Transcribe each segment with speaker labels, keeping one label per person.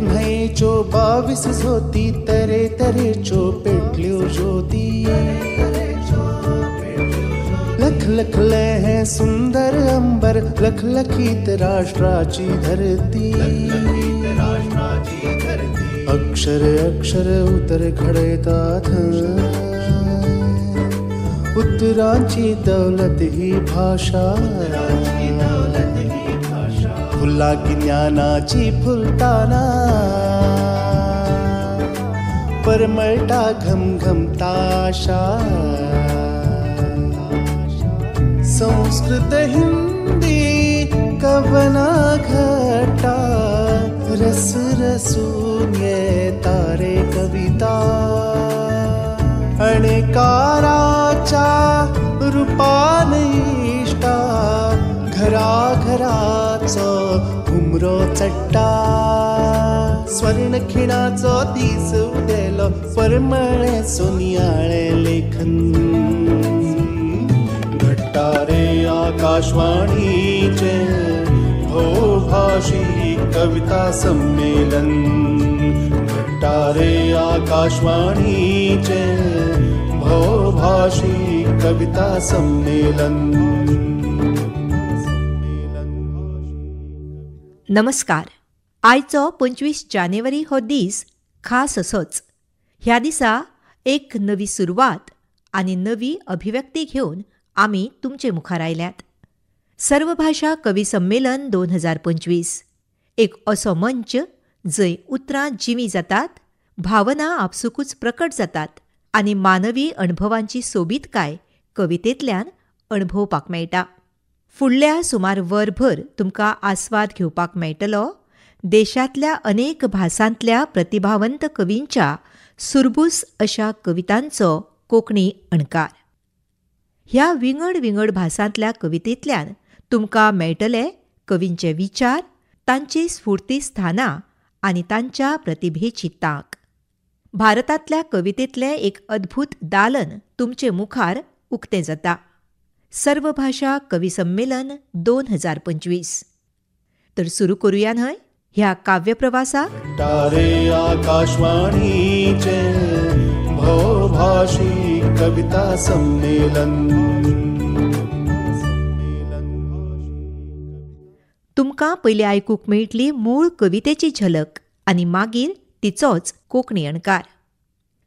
Speaker 1: न्हयच्यो 22 झोती तरे तरेच्यो पेटल्यो ज्योती लख लखले हैं सुंदर अंबर लखलखीत राष्ट्राची धरती अक्षर अक्षर उतर घडतात उत्तरांची दौलत ही भाषा फुला की ज्ञानाची फुलताना परमळटा घमघमता आशा संस्कृत हिंदी कवना घटा रस रसून तारे कविता अणकाराच्या रूपान इष्टा घरा घराचो घुमरो चट्टा स्वर्ण खिणाचो दीस उदेलो परमळे सोनियाळे लेखन घट्टारे आकाशवाणीचे भोभाषी कविता संमेलन घट्टारे आकाशवाणीचे भोभाषी कविता संमेलन.
Speaker 2: नमस्कार. आयचो 25 जानेवारी हो दीस खास असोच. ह्या दिसा एक नवी सुरवात आनी नवी अभिव्यक्ती घेवन आमी तुमचे मुखार आयल्यात. सर्व भाषा कवी संमेलन 2025 एक असो मंच जंय उतरां जिवी जातात, भावना आपसुकूच प्रकट जातात आनी मानवी अणभवांची सोबीतकाय कवितेंतल्यान अणभवपाक मेळटा. फुडल्या सुमार वरभर तुमकां आस्वाद घेवपाक मेळटलो देशांतल्या अनेक भासांतल्या प्रतिभावंत कवींच्या सुरबूस अशा कवितांचो कोंकणी अणकार. ह्या विंगड विंगड भासांतल्या कवितेंतल्यान तुमकां मेळटले कवींचे विचार, तांची स्फूर्ती स्थानां आनी तांच्या प्रतिभेची तांक. भारतांतल्या कवितेंतलें एक अद्भुत दालन तुमचे मुखार उक्तें जाता. सर्व भाषा कवी संमेलन 2025. तर सुरू करुया न्हय ह्या काव्य प्रवासाक.
Speaker 1: तारे आकाशवाणीचे भोभाषी कविता संमेलन.
Speaker 2: तुमकां पयलीं आयकूंक मेळटली मूळ कवितेची झलक आनी मागीर तिचोच कोंकणी अणकार.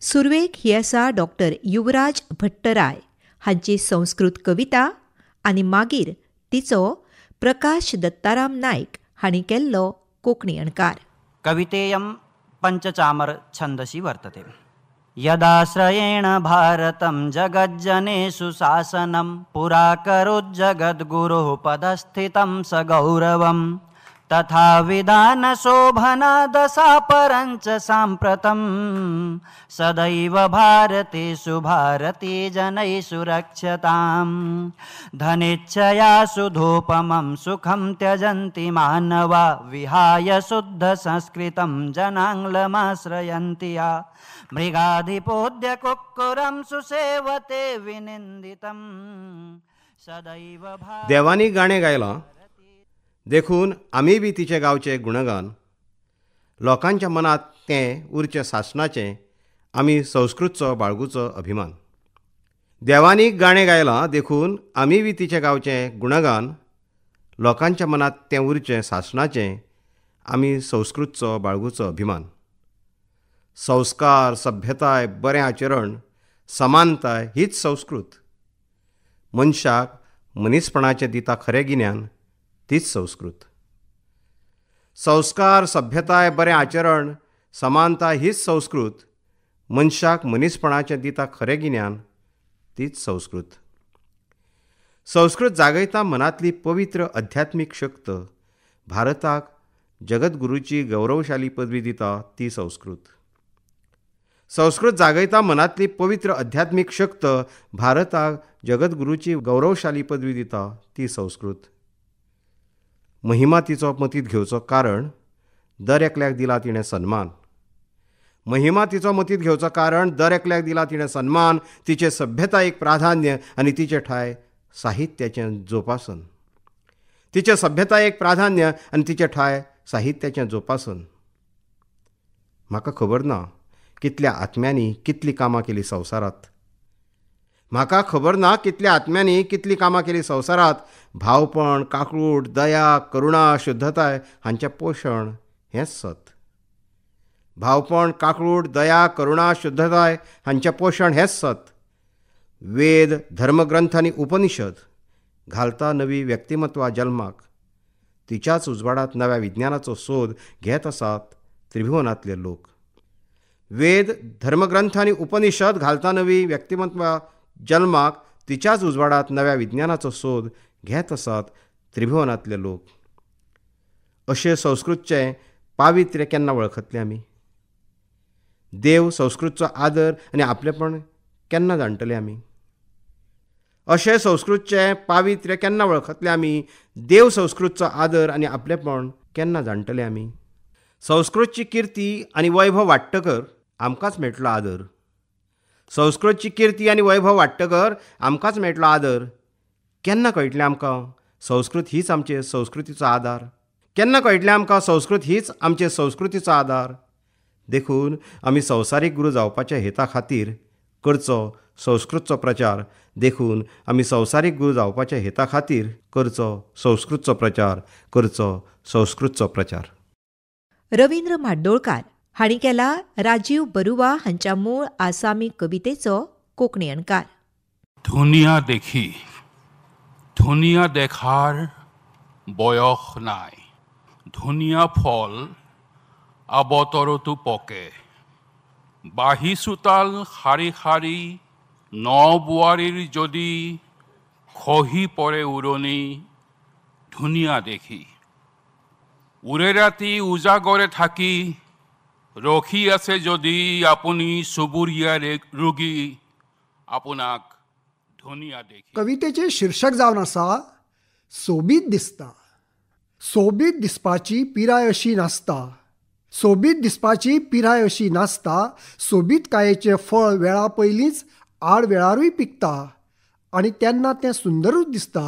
Speaker 2: सुरवेक ही आसा डॉक्टर युवराज भट्टराय हांची संस्कृत कविता आनी मागीर तिचो प्रकाश दत्ताराम नायक हांणी केल्लो कोंकणी अणकार.
Speaker 3: कवितेयं पंचचामर छंदसी वर्तते. यदाश्रयेण भारतं जगज्जनेषु शासनं पुराकरोज्जगद्गुरुः पदस्थितं स गौरवम् तथा विधानशोभनादशा परञ्च साम्प्रतं सदैव भारतेषु भारतीजनैषु रक्ष्यताम्. धनेच्छया सुधोपमं सुखं त्यजन्ति मानवा विहाय शुद्धसंस्कृतं जनाङ्ग्लमाश्रयन्ति या मृगाधिपोद्य कुक्कुरं सुसेवते विनिन्दितं सदैव.
Speaker 4: देवानी गाणें गायलां देखून आमी बी तिचे गांवचे गुणगान. लोकांच्या मनात तें उरचें सासणाचें आमी संस्कृतचो बाळगूचो अभिमान. देवानी गाणें गायलां देखून आमी बी तिचे गांवचें गुणगान. लोकांच्या मनात तें उरचें सासणाचें आमी संस्कृतचो बाळगूचो अभिमान. संस्कार, सभ्यताय, बरें आचरण, समानताय हीच संस्कृत. मनशाक मनीसपणाचें दिता खरें गिन्यान तीच संस्कृत. संस्कार, सभ्यताय, बरें आचरण, समानताय हीच संस्कृत. मनशाक मनीसपणाचें दिता खरें गिन्यान तीच संस्कृत. संस्कृत जागयता मनांतली पवित्र अध्यात्मीक शक्त. भारताक जगद्गुरूची गौरवशाली पदवी दिता ती संस्कृत. संस्कृत जागयता मनांतली पवित्र अध्यात्मीक शक्त. भारताक जगद्गुरूची गौरवशाली पदवी दिता ती संस्कृत. महिमा तिचो मतींत घेवचो कारण दर एकल्याक दिला तिणें सन्मान. महिमा तिचो मतींत घेवचो कारण दर एकल्याक दिला तिणें सन्मान. तिचे सभ्यतायेक प्राधान्य आनी तिचे ठाय साहित्याचें जोपासन. तिचे सभ्यतायेक प्राधान्य आनी तिचे ठाय साहित्याचें जोपासन. म्हाका खबर ना कितल्या आत्म्यांनी कितलीं कामां केलीं संवसारांत. म्हाका खबर ना कितल्या आत्म्यांनी कितलीं कामां केलीं संवसारांत. भावपण, काकूट, दया, करुणा, शुद्धताय हांचें पोशण हेंच सत. भावपण, काकूट, दया, करुणा, शुद्धताय हांचें पोशण हेंच सत. वेद, धर्मग्रंथ आनी उपनिशद घालता नवी व्यक्तिमत्वां जल्माक. तिच्याच उजवाडांत नव्या विज्ञानाचो सोद घेत आसात त्रिभुवनांतले लोक. वेद, धर्मग्रंथ आनी उपनिशद घालता नवी व्यक्तिमत्वां जल्माक. तिच्याच उजवाडांत नव्या विज्ञानाचो सोद घेत आसात त्रिभुवनांतले लोक. अशें संस्कृतचें पावित्र्य केन्ना वळखतले आमी? देव संस्कृतचो आदर आनी आपलेपण केन्ना जाणटले आमी? अशें संस्कृतचें पावित्र्य केन्ना वळखतले आमी? देव संस्कृतचो आदर आनी आपलेपण केन्ना जाणटले आमी? संस्कृतची किर्ती आनी वैभव वाडटकर आमकांच मेळटलो आदर. संस्कृतची किर्ती आनी वैभव वाडटकर आमकांच मेळटलो आदर. केन्ना कळटलें आमकां संस्कृत हीच आमचे संस्कृतीचो आदार? केन्ना कळटलें आमकां संस्कृत हीच आमचे संस्कृतीचो आदार? देखून आमी संवसारीक गुरू जावपाच्या हेता खातीर करचो संस्कृतचो प्रचार. देखून आमी संवसारीक गुरू जावपाच्या हेता खातीर करचो संस्कृतचो प्रचार. करचो संस्कृतचो प्रचार.
Speaker 2: रवींद्र म्हाड्डोळकार हांणी केला राजीव बरुवा हांच्या मूळ आसामी कवितेचो कोंकणी अणकार.
Speaker 5: ধুনীয়া দেখি ধুনীয়া দেখার বয়স নাই, ধুনীয়া ফল আবতৰতো পকে, বাঁহী চোতাল শাৰী শাৰী ন বোৱাৰীৰ যদি খহি পৰে উৰণি, ধুনীয়া দেখি উৰে ৰাতি উজাগৰে থাকি ৰখি আছে যদি আপুনি চুবুৰীয়াৰ ৰোগী, আপোনাক ধুনীয়া দেখি.
Speaker 6: कवितेचे शीर्षक जावन आसा सोबीत दिसता. सोबीत दिसपाची पिराय अशी नासता. सोबीत दिसपाची पिराय अशी नासता. सोबीतकायेचें फळ वेळा पयलींच आड वेळारूय पिकता आनी तेन्ना तें सुंदरूच दिसता.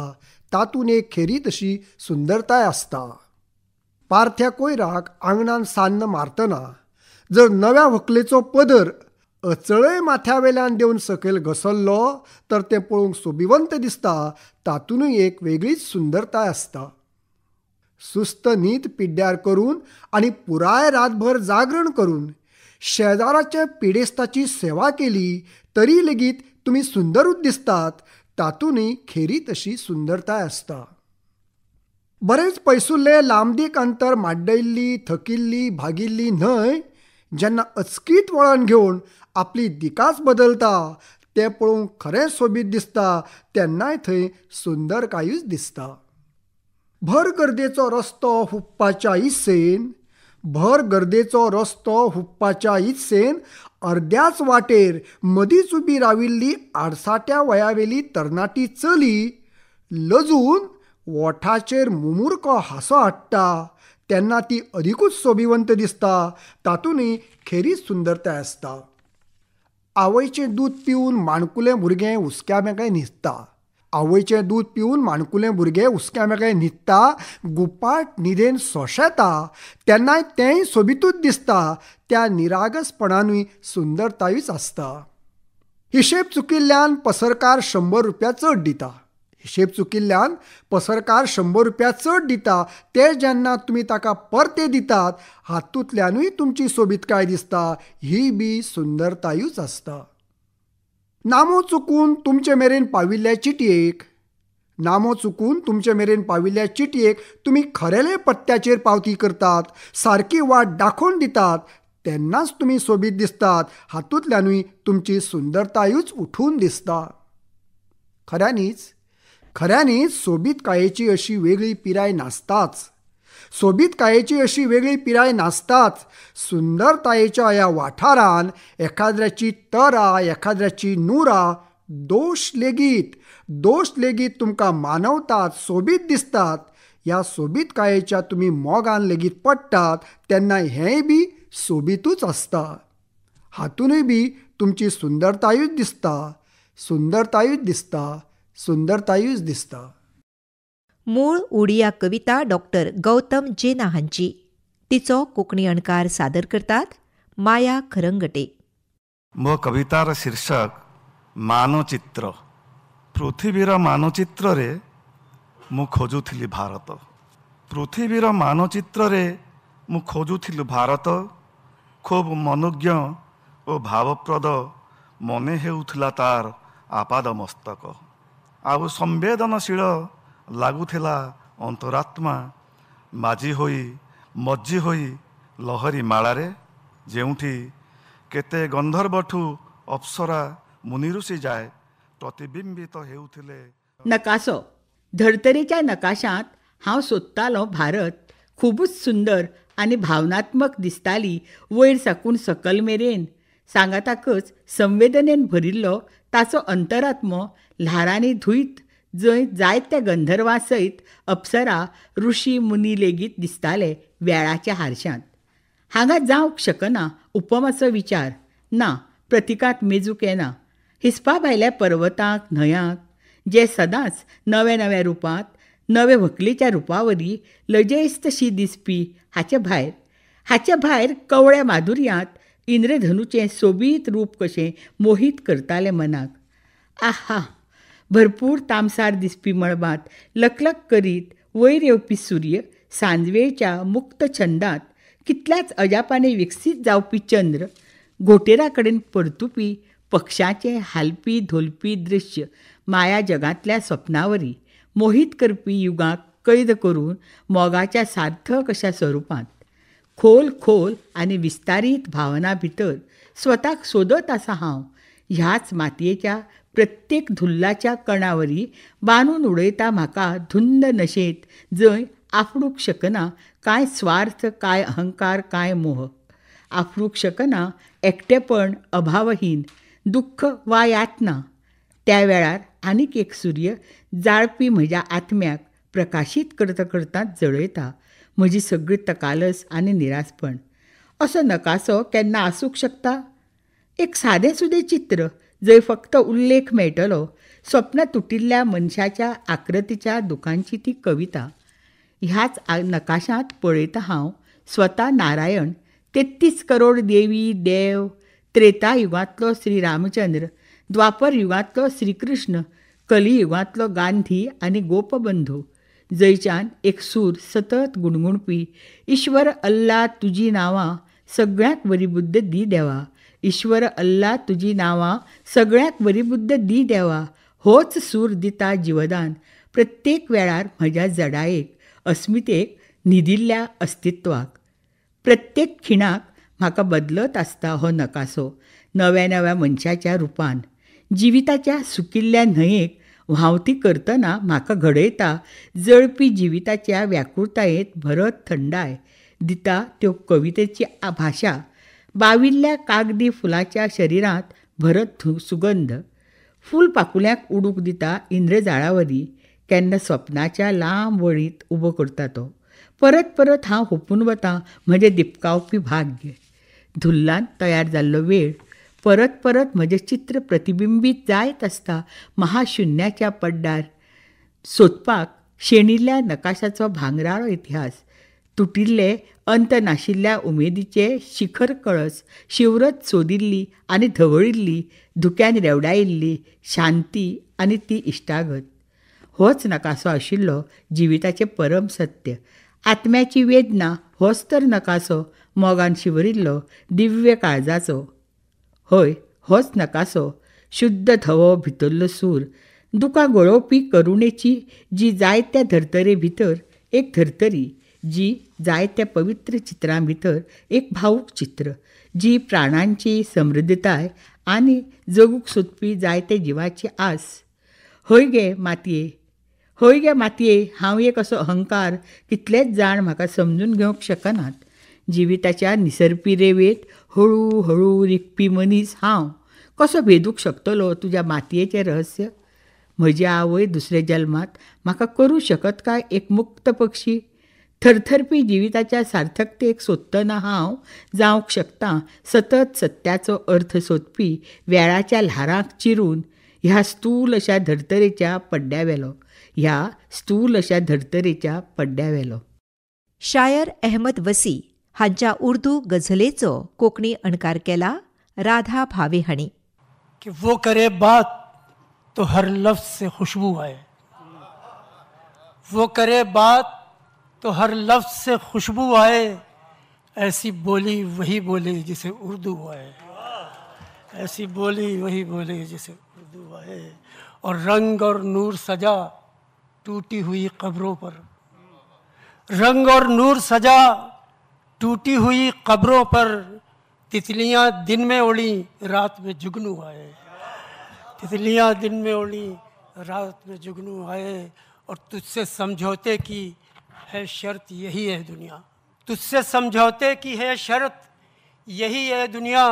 Speaker 6: तातूंत एक खेरी तशी सुंदरताय आसता. पार्थ्या कोयराक आंगणान सान्न मारतना जर नव्या व्हंकलेचो पदर अचळय माथ्यावेल्यान देवन सकयल घसरलो तर तें पळोवंक सोबिवंत दिसता. तातूंतय एक वेगळीच सुंदरताय आसता. सुस्त न्हीद पिड्ड्यार करून आनी पुराय रातभर जागरण करून शेजाराच्या पिडेस्ताची सेवा केली तरी लेगीत तुमी सुंदरूच दिसतात. तातूंतय खेरी तशी सुंदरताय आसता. बरेच पयसुल्ले लांबदीक अंतर माड्डयल्ली, थकिल्ली, भागिल्ली न्हय जेन्ना अचकीत वळण घेवन आपली दिकाच बदलता तें पळोवंक खरें सोबीत दिसता. तेन्नाय थंय सुंदरकायूच दिसता. भर गर्देचो रस्तो हुप्पाच्या इत्सेन, भर गर्देचो रस्तो हुप्पाच्या इत्सेन अर्द्याच वाटेर मदींच उबी राविल्ली 68 वयावेली तरणाटी चली लजून ओठाचेर मुमुरको हांसो हाडटा तेन्ना ती अधिकूच सोबिवंत दिसता. तातूंतय खेरीच सुंदरताय आसता. आवयचें दूद पिवन माणकुलें भुरगें हुस्क्या मेकळें न्हिदता. आवयचें दूद पिवन माणकुलें भुरगें हुस्क्या मेकळें न्हिदता. गुपाट न्हिदेन सोंशेता तेन्नाय तेंय सोबितूच दिसता. त्या निरागसपणानूय सुंदरतायूच आसता. हिशेब चुकिल्ल्यान पसरकार 100 रुपया चड दिता. हिशेब चुकिल्ल्यान पसरकार 100 रुपया चड दिता. ते जेन्ना तुमी ताका परते दितात हातूंतल्यानूय तुमची सोबीतकाय दिसता. ही बी सुंदरतायूच आसता. नामो चुकून तुमचे मेरेन पाविल्ल्या चिटयेक, नामो चुकून तुमचे मेरेन पाविल्ल्या चिटयेक तुमी खरेले पत्त्याचेर पावती करतात, सारकी वाट दाखोवन दितात तेन्नाच तुमी सोबीत दिसतात. हातूंतल्यानूय तुमची सुंदरतायूच उठून दिसता. खऱ्यांनीच सोबीतकायेची अशी वेगळी पिराय नासताच. सोबीतकायेची अशी वेगळी पिराय नासताच. सुंदरतायेच्या ह्या वाठारान एखाद्याची तरा, एखाद्याची नुरा, दोश लेगीत तुमकां मानवतात, सोबीत दिसतात. ह्या सोबीतकायेच्या तुमी मोगान लेगीत पडटात तेन्ना हेंय बी सोबीतूच आसता. हातूनय बी तुमची सुंदरतायूच दिसता. सुंदरतायूच दिसता.
Speaker 2: मूळ उडिया कविता डॉक्टर गौतम जेना हांची. तिचो कोंकणी अणकार सादर करतात माया खरंगटे।
Speaker 7: ମୋ କବିତାର ଶୀର୍ଷକ ମାନଚିତ୍ର। ପୃଥିବୀର ମାନଚିତ୍ରରେ ମୁଁ ଖୋଜୁଥିଲି ଭାରତ। ପୃଥିବୀର ମାନଚିତ୍ରରେ ମୁଁ ଖୋଜୁଥିଲି ଭାରତ। ଖୁବ୍ ମନୋଜ୍ଞ ଓ ଭାବପ୍ରଦ ମନେ ହେଉଥିଲା ତାର ଆପାଦ ମସ୍ତକ। ଆଉ ସମ୍ବେଦନଶୀଳ ଲାଗୁଥିଲା ଅନ୍ତରାତ୍ମା। ମଜ୍ଜି ହୋଇ ଲହରୀ ମାଳାରେ, ଯେଉଁଠି କେତେ ଗନ୍ଧର୍ବଠୁ ଅପ୍ସରା ମୁନିଋଷି ଯାଏ प्रतिबिंबित हेउथिले।
Speaker 8: नकासो धर्तरेच्या नकाशांत हांव सोदतालों भारत. खूबच सुंदर आनी भावनात्मक दिसताली वयर साकून सकल मेरेन. सांगाताकच संवेदनेन भरिल्लो ताचो अंतरात्मो ल्हारांनी धुयत, जंय जायत्या गंधर्वां सयत अप्सरा ऋषी मुनी लेगीत दिसताले वेळाच्या हारशांत. हांगा जावंक शकना उपमाचो विचार ना, प्रतिकांत मेजूंक येना. हिस्पा भायल्या पर्वतांक, न्हंयांक जे सदांच नव्या नव्या रुपांत, नवे व्हंकलेच्या रुपावरी लजेस्तशी दिसपी हाचे भायर कवळ्या माधुर्यांत इंद्रधनुचें सोबीत रूप कशें मोहीत करतालें मनाक. आहा, भरपूर तामसार दिसपी मळबांत लकलक करीत वयर येवपी सूर्य, सांजवेळच्या मुक्त छंदांत कितल्याच अजापांनी विकसीत जावपी चंद्र, घोटेरा कडेन परतुपी पक्षाचें हालपी धोलपी दृश्य, माया जगांतल्या स्वप्नावरी मोहीत करपी युगाक कैद करून मोगाच्या सार्थक अशा स्वरुपांत. खोल आनी विस्तारीत भावना भितर स्वताक सोदत आसा हांव. ह्याच मातयेच्या प्रत्येक धुल्लाच्या कणावरी बांदून उडयता म्हाका धुंद नशेंत, जंय आपणूक शकना कांय स्वार्थ, कांय अहंकार, कांय मोह. आपणूक शकना एकटेपण, अभावहीन, दुख्ख वा यातना. त्या वेळार आनीक एक सूर्य जाळपी म्हज्या आत्म्याक प्रकाशीत करता जळयता म्हजी सगळी तकालस आनी निरासपण. असो नकासो केन्ना आसूंक शकता? एक सादें सुदें चित्र, जंय फक्त उल्लेख मेळटलो स्वप्न तुटिल्ल्या मनशाच्या आकृतीच्या दुखांची ती कविता. ह्याच नकाशांत पळयता हांव स्वता नारायण, 33 करोड देवी देव, त्रेता युगांतलो श्री रामचंद्र, द्वापर युगांतलो श्रीकृष्ण, कलियुगांतलो गांधी आनी गोपबंधू, जंयच्यान एक सूर सतत गुणगुणपी, ईश्वर अल्ला तुजी नांवां सगळ्यांक बरी बुद्ध दी देवा, ईश्वर अल्ला तुजी नांवां सगळ्यांक बरी बुद्ध दी देवा. होच सूर दिता जिवदान प्रत्येक वेळार म्हज्या जडायेक, अस्मितेक, न्हिदिल्ल्या अस्तित्वाक. प्रत्येक खिणाक म्हाका बदलत आसता हो नकासो नव्या नव्या मनशाच्या रुपान. जिविताच्या सुकिल्ल्या न्हंयेक व्हांवती करतना म्हाका घडयता जळपी जिविताच्या व्याकुळतायेंत भरत थंडाय दिता त्यो कवितेची भाशा. बाविल्ल्या कागदी फुलाच्या शरिरांत भरत सुगंध. फूल पाकुल्यांक उडूक दिता इंद्रजाळावरी. केन्ना स्वप्नाच्या लांब वळीत उबो करता तो. परत हांव हुपून वतां म्हजें दिपकावपी भाग्य. धुल्लान तयार जाल्लो वेळ परत म्हजें चित्र प्रतिबिंबीत जायत आसता महाशुन्याच्या पड्डार. सोदपाक शेणिल्ल्या नकाशाचो भांगराळो इतिहास, तुटिल्ले अंत नाशिल्ल्या उमेदीचे शिखर कळस, शिवरत सोदिल्ली आनी धवळिल्ली, धुक्यान रेवडायिल्ली शांती आनी ती इश्टागत. होच नकासो आशिल्लो जिविताचें परम सत्य. आत्म्याची वेदना होच तर नकासो मोगान शिवरिल्लो दिव्य काळजाचो. हय, होच नकासो शुद्ध धवो भितरलो सूर, दुकां गळोवपी करुणेची जी जायत्या धर्तरे भितर एक धर्तरी, जी जायत्या पवित्र चित्रां भितर एक भावूक चित्र, जी प्राणांची समृद्धताय आनी जगूक सोदपी जायते जिवाची आस. हय गे मातये, हांव एक असो अहंकार कितलेच जाण म्हाका समजून घेवंक शकनात. जिविताच्या निसरपी रेवेत हळू रिकपी मनीस हांव कसो भेदूंक शकतलो तुज्या मातयेचें रहस्य? म्हजी आवय दुसऱ्या जल्मांत म्हाका करूं शकत काय एक मुक्त पक्षी? थरथरपी जिविताच्या सार्थकतेक सोदतना हांव जावंक शकता सतत सत्याचो अर्थ सोदपी वेळाच्या ल्हारांक चिरून ह्या स्थूल अशा धर्तरेच्या पड्ड्यावेलो.
Speaker 2: शायर अहमद वसी हांच्या उर्दू गझलेचो कोंकणी अणकार केला राधा भावे हांणी.
Speaker 9: कि वो करे बात तो हर लफ्ज से खुशबू आए, वो करे बात तो हर लफ्ज से खुशबू आए, ऐसी बोली वही बोले जिसे उर्दू आए, ऐसी बोली वही बोले जिसे उर्दू आए. और रंग और नूर सजा टूटी हुई कब्रों पर, रंग और नूर सजा टूटी हुई कब्रों पर, तितलियां दिन में उड़ी रात में जुगनू आए, तितलियां दिन में उड़ी रात में जुगनू आए. और तुझसे समझौते की है शर्त यही है दुनिया, तुझसे समझौते की है शर्त यही है दुनिया,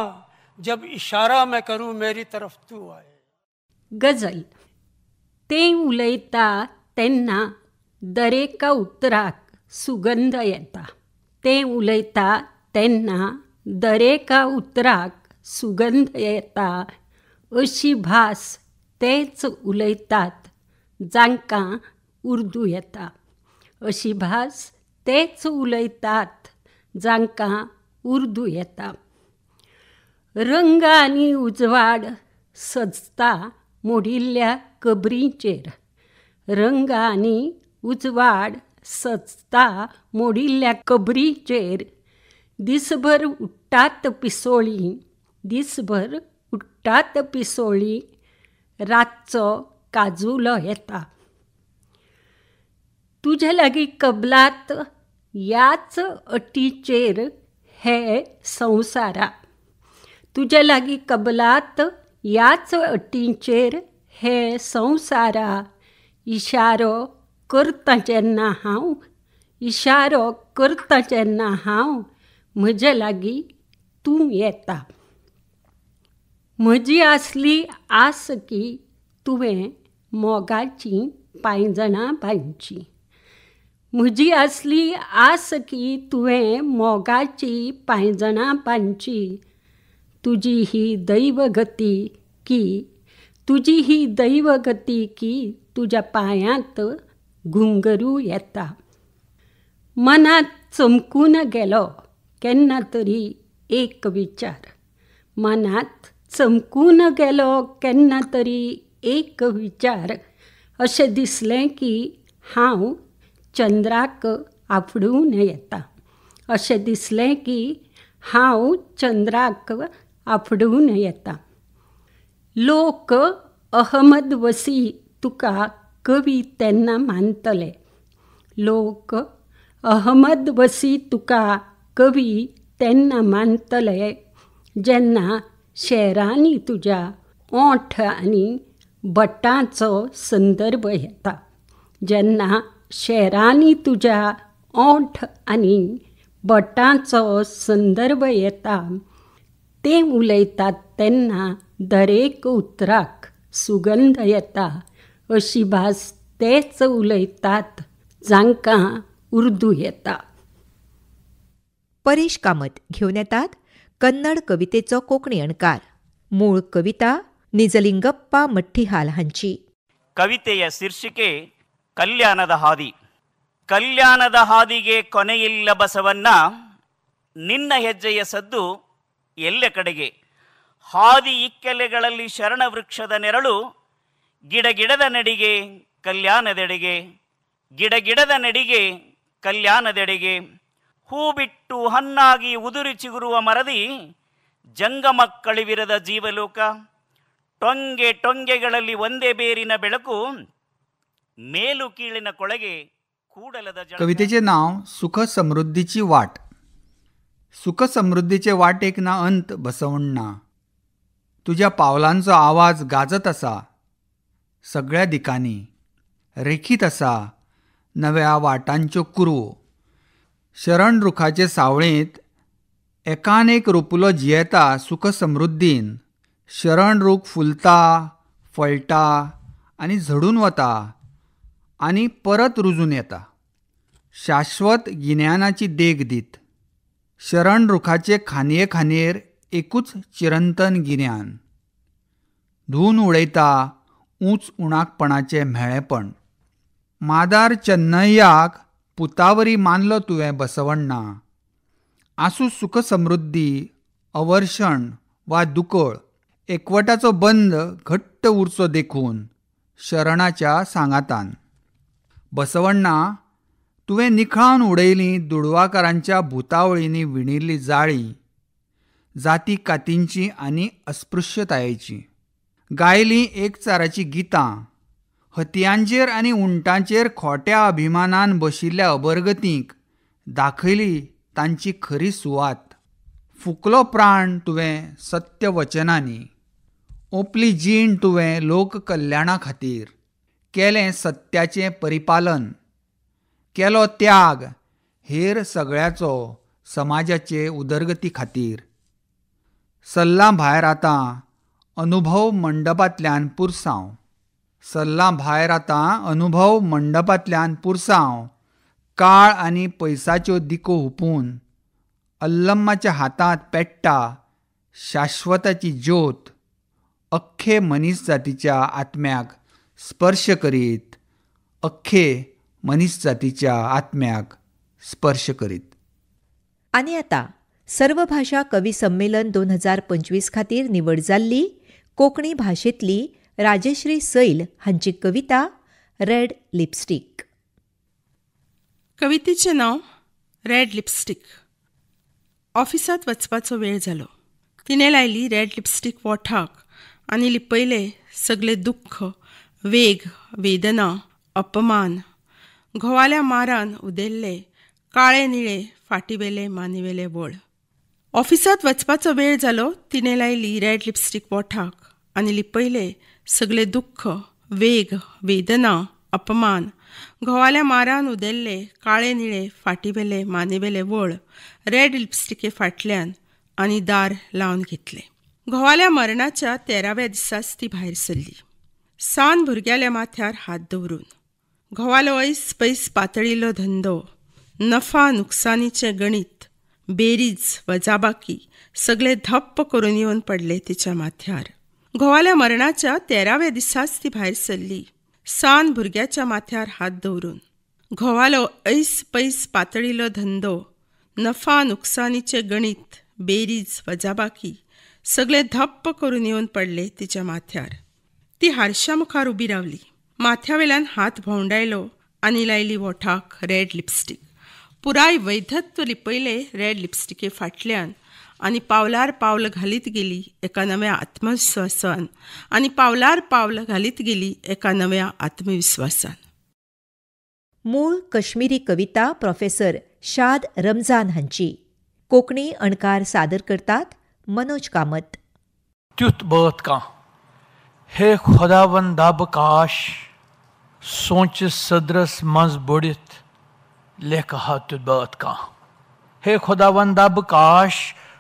Speaker 9: जब इशारा मैं करूं मेरी तरफ तू आए.
Speaker 10: गजल. ते उलयता तेन्ना दरेका उतराक सुगंध येता, ते उलयता तेन्ना दरेका उतराक सुगंध येता, अशी भास तेच उलयतात जांकां उर्दू येता, अशी भास तेच उलयतात जांकां उर्दू येता. रंग आनी उजवाड सजता मोडिल्ल्या कबरींचेर, रंग आनी उजवाड सजता मोडिल्ल्या कबरीचेर, दिसभर उट्टात पिसोळी, दिसभर उट्टात पिसोळी, रातचो काजुलो येता. तुजे लागीं कबलात याच अटीचेर हे संवसारा, तुजे लागीं कबलात याच अटीचेर हे संवसारा. इशारो करता जेन्ना हांव, इशारो करता जेन्ना हांव, म्हजे लागीं तूं येता. म्हजी आसली आस की तुवें मोगाचीं पांयजणां बांदचीं, म्हजी आसली आस की तुवें मोगाची पांयजणां बांदचीं. तुजी ही दैवगती की, तुजी ही दैवगती की तुज्या पांयांत घुंगरू येता. मनांत चमकून गेलो केन्ना तरी एक विचार, मनांत चमकून गेलो केन्ना तरी एक विचार. अशें दिसलें की हांव चंद्राक आफडून येता, अशें दिसलें की हांव चंद्राक आफडून येता. लोक अहमद वसी तुका कवी तेन्ना मानतले, लोक अहमद वसी तुका कवी तेन्ना मानतले जेन्ना शेरांनी तुज्या ओंठ आनी बटांचो संदर्भ येता, जेन्ना शेरांनी तुज्या ओंठ आनी बटांचो संदर्भ येता. ते उलयतात तेन्ना दरेक उतराक सुगंध येता, अशी भास तेच उलयतात जांकां उर्दू येता.
Speaker 2: परेश कामत घेवन येतात कन्नड कवितेचो कोंकणी अणकार. मूळ कविता निजलिंगप्पा मठ्ठिहाल हांची.
Speaker 3: ಕವಿತೆಯ ಶೀರ್ಷಿಕೆ ಕಲ್ಯಾಣದ ಹಾದಿ. ಕಲ್ಯಾಣದ ಹಾದಿಗೆ ಕೊನೆಯಿಲ್ಲ ಬಸವಣ್ಣ, ನಿನ್ನ ಹೆಜ್ಜೆಯ ಸದ್ದು ಎಲ್ಲ ಕಡೆಗೆ. ಹಾದಿ ಇಕ್ಕೆಲೆಗಳಲ್ಲಿ ಶರಣ ವೃಕ್ಷದ ನೆರಳು, ಗಿಡಗಿಡದ ನಡಿಗೆ ಕಲ್ಯಾಣದೆಡೆಗೆ, ಗಿಡಗಿಡದ ನಡಿಗೆ ಕಲ್ಯಾಣದೆಡೆಗೆ. ಹೂ ಬಿಟ್ಟು ಹಣ್ಣಾಗಿ ಉದುರಿ ಚಿಗುರುವ ಮರದಿ, ಜಂಗಮ ಕಳಿವಿರದ ಜೀವಲೋಕ. ಟೊಂಗೆ ಟೊಂಗೆಗಳಲ್ಲಿ ಒಂದೇ ಬೇರಿನ ಬೆಳಕು, ಮೇಲು ಕೀಳಿನ ಕೊಳಗೆ ಕೂಡಲದ ಜಳ.
Speaker 11: कवितेचे नाव सुख समृद्धीची वाट. सुख समृद्धीचे वाटेक ना अंत बसवण्णा, तुझ्या पावलांचो आवाज गाजत आसा सगळ्या दिकांनी, रेखीत आसा नव्या वाटांच्यो कुरवो. शरण रुखाचे सावळेंत एकान एक रोपुलो जियेता सुख समृद्धीन. शरण रूख फुलता, फळटा आनी झडून वता आनी परत रुजून येता, शाश्वत गिन्यानाची देग दीत. शरण रुखाचे खानये खानयेर एकूच चिरंतन गिन्यान. धुवन उडयता उंच उणाकपणाचें म्हेळेपण. मादार चेन्नैयाक पुतावरी मानलो तुवें बसवण्णा, आसूं सुख समृद्धी, अवर्षण वा दुकळ, एकवटाचो बंद घट्ट उरचो देखून शरणाच्या सांगातान. बसवण्णा, तुवें निखळावन उडयली दुडवाकारांच्या भुतावळींनी विणिल्ली जाळी, जाती कातींची आनी अस्पृश्यतायेची. गायली एकचाराची गितां, हतयांचेर आनी उंटांचेर खोट्या अभिमानान बशिल्ल्या अबरगतींक दाखयली तांची खरी सुवात. फुकलो प्राण तुवें सत्य वचनांनी, ओपली जीण तुवें लोक कल्याणा खातीर, केलें सत्याचें परिपालन, केलो त्याग हेर सगळ्याचो समाजाचे उदरगती खातीर. सल्लां भायर आतां अनुभव मंडपांतल्यान पुरसांव, सल्लां भायर आतां अनुभव मंडपांतल्यान पुरसांव. काळ आनी पयसाच्यो दिको हुपून अल्लम्माच्या हातांत पेट्टा शाश्वताची ज्योत, अख्खे मनीस जातीच्या आत्म्याक स्पर्श करीत, अख्खे मनीस जातीच्या आत्म्याक स्पर्श करीत.
Speaker 2: आनी आतां सर्व भाषा कवी संमेलन 2025 खातीर निवड जाल्ली कोंकणी भाशेंतली राजश्री सैल हांची कविता रेड लिपस्टीक.
Speaker 12: कवितेचें नांव रेड लिपस्टीक. ऑफिसांत वचपाचो वेळ जालो. तिणें लायली रेड लिपस्टीक ओठाक आनी लिपयले सगळे दुख्ख, वेग, वेदना, अपमान. घोवाल्या मारान उदेल्ले काळे निळे फाटीवेले मानेवेले वळ. ऑफिसांत वचपाचो वेळ जालो. तिणें लायली रेड लिपस्टीक ओठाक आनी लिपयले सगळे दुख्ख, वेग, वेदना, अपमान. घोवाल्या मारान उदेल्ले काळे निळे फाटीवेले मानेवेले वळ रेड लिपस्टिके फाटल्यान आनी दार लावन घेतले. घोवाल्या मरणाच्या 13व्या दिसाच ती भायर सरली, सान भुरग्याल्या माथ्यार हात दवरून. घोवालो ऐस पैस पातळिल्लो धंदो, नफा नुकसानीचें गणीत, बेरीज वजाबाकी सगळे धप्प करून येवन पडले तिच्या माथ्यार. घोवाल्या मरणाच्या 13व्या दिसाच ती भायर सरली, सान भुरग्याच्या माथ्यार हात दवरून. घोवालो ऐस पैस पातळिल्लो धंदो, नफा नुकसानीचे गणीत, बेरीज वजाबाकी सगळे धप्प करून येवन पडले तिच्या माथ्यार. ती हारशा मुखार उबी रावली, माथ्यावेल्यान हात भोंवडायलो आनी लायली ओठाक रेड लिपस्टीक. पुराय वैधत्व लिपयले रेड लिपस्टिके फाटल्यान आनी पावलार पावल घालीत गेली एका नव्या आत्मविश्वासान आनी पावलार पावल घालीत गेली एका नव्या आत्मविश्वासान.
Speaker 2: मूळ कश्मीरी कविता प्रोफेसर शाद रमजान हांची. कोंकणी अणकार सादर करतात मनोज कामत.
Speaker 9: त्युत बहुत का हे खुदावंद अब काश सोच सदरस मंज बुड़ित लेखा तुत बहुत का. हे खुदावंद अब काश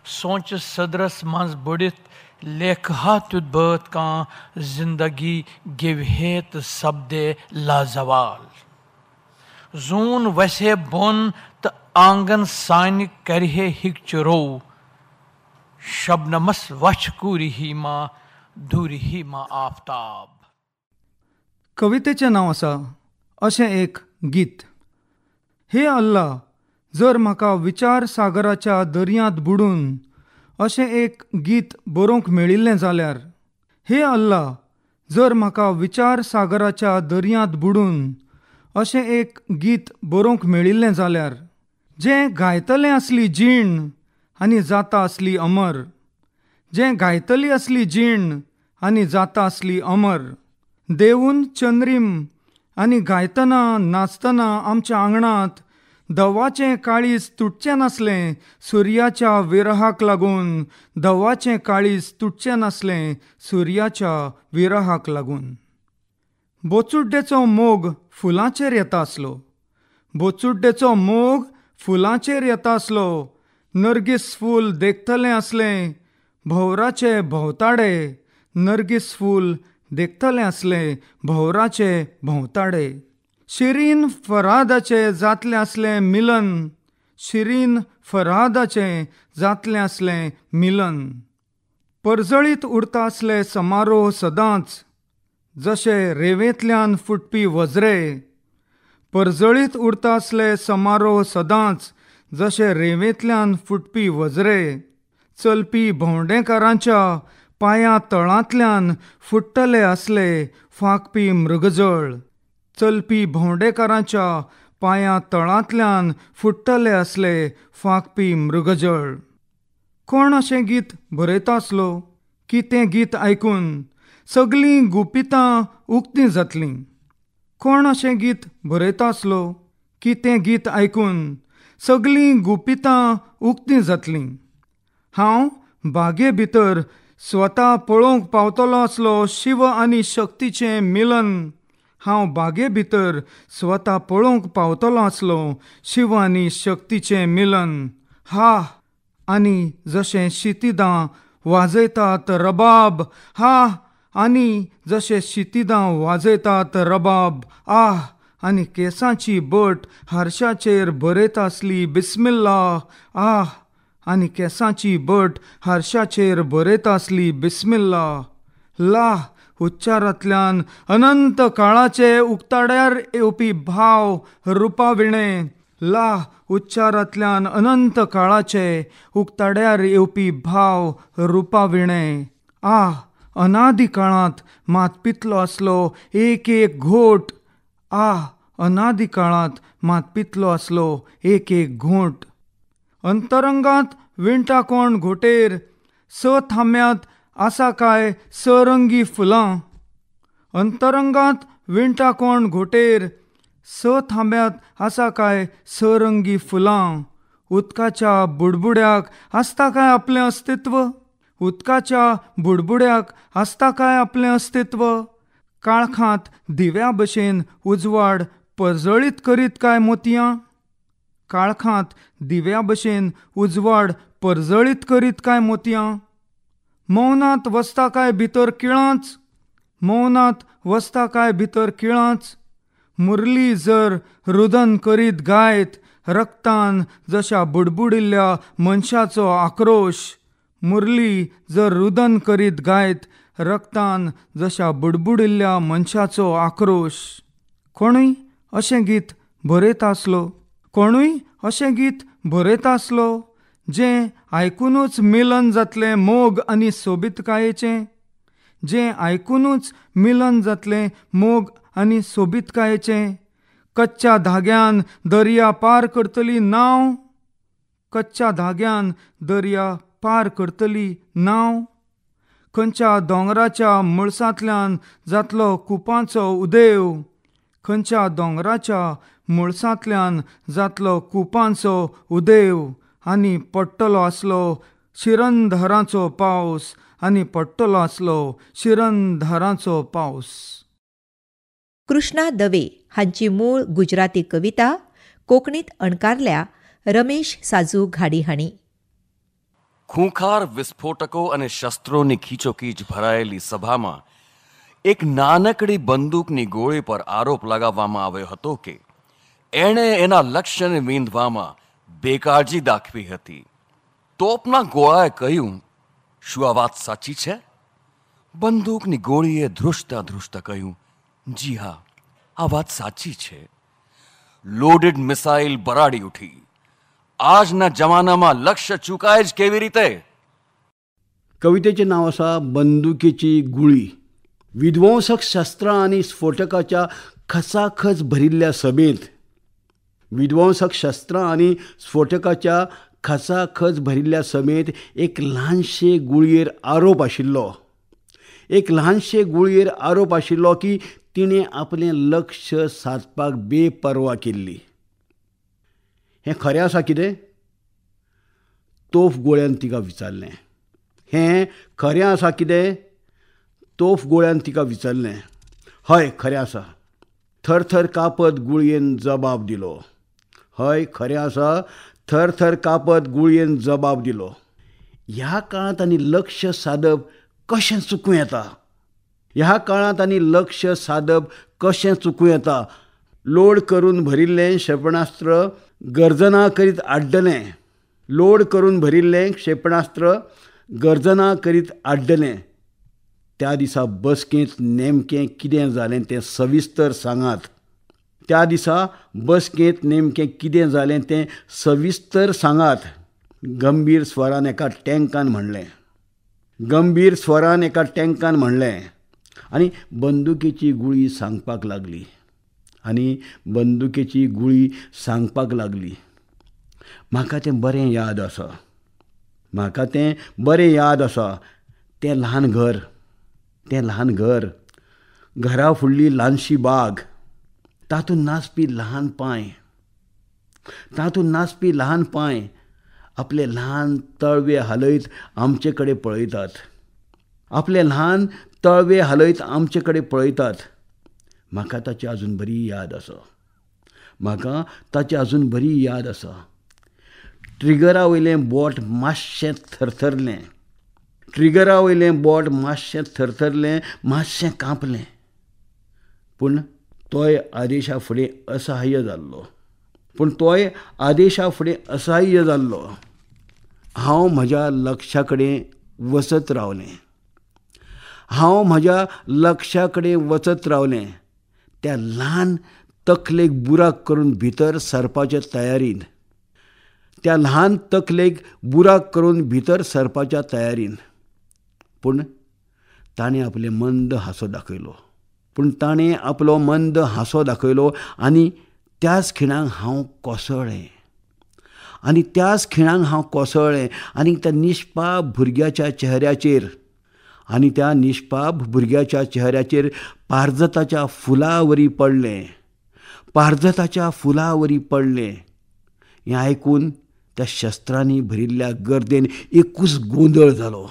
Speaker 9: सोच सदरस मंज बुड़ित लेखा तुत बहुत का. जिंदगी गिवहेत सबदे लाजवाल. जून वसे बोन त आंगन सानि करहे हिक चरो. शबनमस वच कुरी ही मा धुरी ही मा आफ्ताब.
Speaker 13: कवितेचें नांव आसा अशें एक गीत. हे अल्ला, जर म्हाका विचार सागराच्या दर्यांत बुडून अशें एक गीत बरोवंक मेळिल्लें जाल्यार. हे अल्ला, जर म्हाका विचार सागराच्या दर्यांत बुडून अशें एक गीत बरोवंक मेळिल्लें जाल्यार. जें गायतलें आसली जीण आनी जाता आसली अमर. जें गायतली आसली जीण आनी जाता आसली अमर. देवून चंद्रीम आनी गायतना नाचतना आमच्या आंगणांत धवाचें काळीज तुटचें नासलें सुर्याच्या विरहाक लागून. धवाचें काळीज तुटचें नासलें सुर्याच्या विरहाक लागून. बोचुड्डेचो मोग फुलांचेर येता आसलो. बोचुड्डेचो मोग फुलांचेर येता आसलो. नर्गिस फूल देखतलें आसलें भोवराचे भोंवताडे. नर्गिस फूल देखतलें आसलें भोवराचे भोंवताडे. शिरीन फरादाचें जातलें आसलें मिलन. शिरीन फरादाचें जातलें आसलें मिलन. परजळीत उरता आसले समारोह सदांच जशे रेंवेंतल्यान फुटपी वज्रे. परजळीत उरता आसले समारोह सदांच जशे रेंवेंतल्यान फुटपी वज्रे, चलपी भोंवडेकारांच्या पांया तळांतल्यान फुट्टले आसले फांकपी मृगजळ, चलपी भोंवडेकारांच्या पांया तळांतल्यान फुट्टले आसले फांकपी मृगजळ. कोण अशें गीत बरयता आसलो की तें गीत आयकून सगळीं गुपितां उक्तीं जातलीं. कोण अशें गीत बरयता आसलो की तें गीत आयकून सगळीं गुपितां उक्तीं जातलीं. हांव बागे भितर स्वता पळोवंक पावतलो आसलो शिव आनी शक्तीचें मिलन. हांव बागे भितर स्वता पळोवंक पावतलो आसलो शिव आनी शक्तीचें मिलन. हा, आनी जशें शितिदां वाजयतात रबाब, हा, आनी जशें शितिदां वाजयतात रबाब, आह, आनी केंसांची बट हारशाचेर बरयत आसली बिस्मिल्ला, आह, आनी केंसांची बट हारशाचेर बरयत आसली बिस्मिल्ला. ला उच्चारांतल्यान अनंत काळाचे उक्ताड्यार येवपी भाव रुपाविणे. ला उच्चारांतल्यान अनंत काळाचे उक्ताड्यार येवपी भाव रुपाविणे. आह, अनादी काळांत मात पितलो आसलो एक एक घोट. आह, अनादी काळांत मात पितलो आसलो एक एक घोट. अंतरंगांत विणटा कोण घोटेर स थांब्यांत आसा काय सरंगी फुलां. अंतरंगांत विणटा कोण घोटेर स थांब्यांत आसा काय सरंगी फुलां. उदकाच्या बुडबुड्याक आसता काय आपलें अस्तित्व. उदकाच्या बुडबुड्याक आसता काय आपलें अस्तित्व. काळखांत दिव्या भशेन उजवाड परजळीत करीत काय मोतयां. काळखांत दिव्या भशेन उजवाड परजळीत करीत काय मोतयां. मौनांत वसता काय भितर किळांच. मौनांत वसता काय भितर किळांच. मुरली जर रुदन करीत गायत रक्तान जशा बुडबुडिल्ल्या मनशाचो आक्रोश. मुरली जर रुदन करीत गायत रक्तान जशा बुडबुडिल्ल्या मनशाचो आक्रोश. कोणूय अशें गीत बरयता आसलो. कोणूय अशें गीत बरयता आसलो जें आयकूनच मिलन जातलें मोग आनी सोबीतकायेचें. जें आयकूनच मिलन जातलें मोग आनी सोबीतकायेचें. कच्च्या धाग्यान दर्या पार करतली नाव. कच्च्या धाग्यान दर्या पार करतली नाव. खंयच्या दोंगराच्या मुळसांतल्यान जातलो कुपांचो उदेव. खंयच्या दोंगराच्या मुळसांतल्यान जातलो कुपांचो उदेव. आनी पडटलो आसलो शिरंधारांचो पावस. आनी पडटलो आसलो शिरंधारांचो पावस.
Speaker 2: कृष्णा दवे हांची मूळ गुजराती कविता कोंकणीत अणकारल्या रमेश साजू घाडी हांणी.
Speaker 14: ખૂંખાર વિસ્ફોટકો અને શસ્ત્રોની ખીચોખીચ ભરાયેલી સભામાં એક નાનકડી બંદૂકની ગોળી પર આરોપ લગાવવામાં આવ્યો હતો કે એણે એના લક્ષ્યને વીંધવામાં બેકાળજી દાખવી હતી. તોપના ગોળાએ કહ્યું, શું આ વાત સાચી છે? બંદૂકની ગોળીએ ધ્રુજતા ધ્રુજતા કહ્યું, જી હા, આ વાત સાચી છે. લોડેડ મિસાઇલ બરાડી ઉઠી. આજના જમાનામાં લક્ષ્ય ચૂકાય જ કેવી રીતે?
Speaker 15: कवितेचें नांव आसा बंदुकेची गुळी. विध्वंसक शस्त्रां आनी स्फोटकाच्या खचाखच भरिल्ल्या सभेंत विध्वंसक शस्त्रां आनी स्फोटकाच्या खचाखच भरिल्ल्या सभेंत एक ल्हानशे गुळयेर आरोप आशिल्लो. एक ल्हानशे गुळयेर आरोप आशिल्लो की तिणें आपलें लक्ष्य सादपाक बेपर्वा केल्ली. हें खरें आसा कितें? तोफ गोळ्यान तिका विचारलें. हें खरें आसा कितें? तोफ गोळ्यान तिका विचारलें. हय, खरें आसा. थरथर कापत गुळयेन जबाब दिलो. हय, खरें आसा. थरथर कापत गुळयेन जबाब दिलो. ह्या काळांत आनी लक्ष्य सादप कशें चुकूं येता? ह्या काळांत आनी लक्ष्य सादप कशें चुकूं येता? लोड करून भरिल्लें क्षेपणास्त्र गर्जना करीत आड्डलें. लोड करून भरिल्लें क्षेपणास्त्र गर्जना करीत आड्डलें. त्या दिसा बसकेंत नेमकें कितें जालें तें सविस्तर सांगात. त्या दिसा बसकेंत नेमकें कितें जालें तें सविस्तर सांगात, गंभीर स्वरान एका टँकान म्हणलें. गंभीर स्वरान एका टँकान म्हणलें आनी बंदुकेची गुळी सांगपाक लागली. आनी बंदुकेची गुळी सांगपाक लागली. म्हाका तें बरें याद आसा. म्हाका तें बरें याद आसा. तें ल्हान घर, तें ल्हान घर, घरा फुडली ल्हानशी बाग, तातूंत नाचपी ल्हान पांय, तातूंत नाचपी ल्हान पांय आपले ल्हान तळवे हालयत आमचे कडेन पळयतात. आपले ल्हान तळवे हालयत आमचे कडेन पळयतात. म्हाका ताची आजून बरी याद आसा. म्हाका ताची आजून बरी याद आसा. ट्रिगरा वयलें बोट मातशें थरथरलें. ट्रिगरा वयलें बोट मातशें थरथरलें, मातशें कांपलें. पूण तोय आदेशा फुडें असहाय्य जाल्लो. पूण तोय आदेशा फुडें असहाय्य जाल्लो. हांव म्हज्या लक्षा कडेन वचत रावलें. हांव म्हज्या लक्षा कडेन वचत रावलें. त्या ल्हान तकलेक बुराक करून भितर सरपाचे तयारीन. त्या ल्हान तकलेक बुराक करून भितर सरपाच्या तयारीन. पूण ताणें आपलें मंद हांसो दाखयलो. पूण ताणें आपलो मंद हांसो दाखयलो आनी त्याच खिणाक हांव कोसळ्ळें. आनी त्याच खिणाक हांव कोसळ्ळें आनी त्या निश्पाप भुरग्याच्या चेहऱ्याचेर, आनी त्या निश्पाप भुरग्याच्या चेहऱ्याचेर पारजताच्या फुलावरी पडलें. पारजताच्या फुलावरी पडलें. हें आयकून त्या शस्त्रांनी भरिल्ल्या गर्देन एकूच गोंदळ जालो.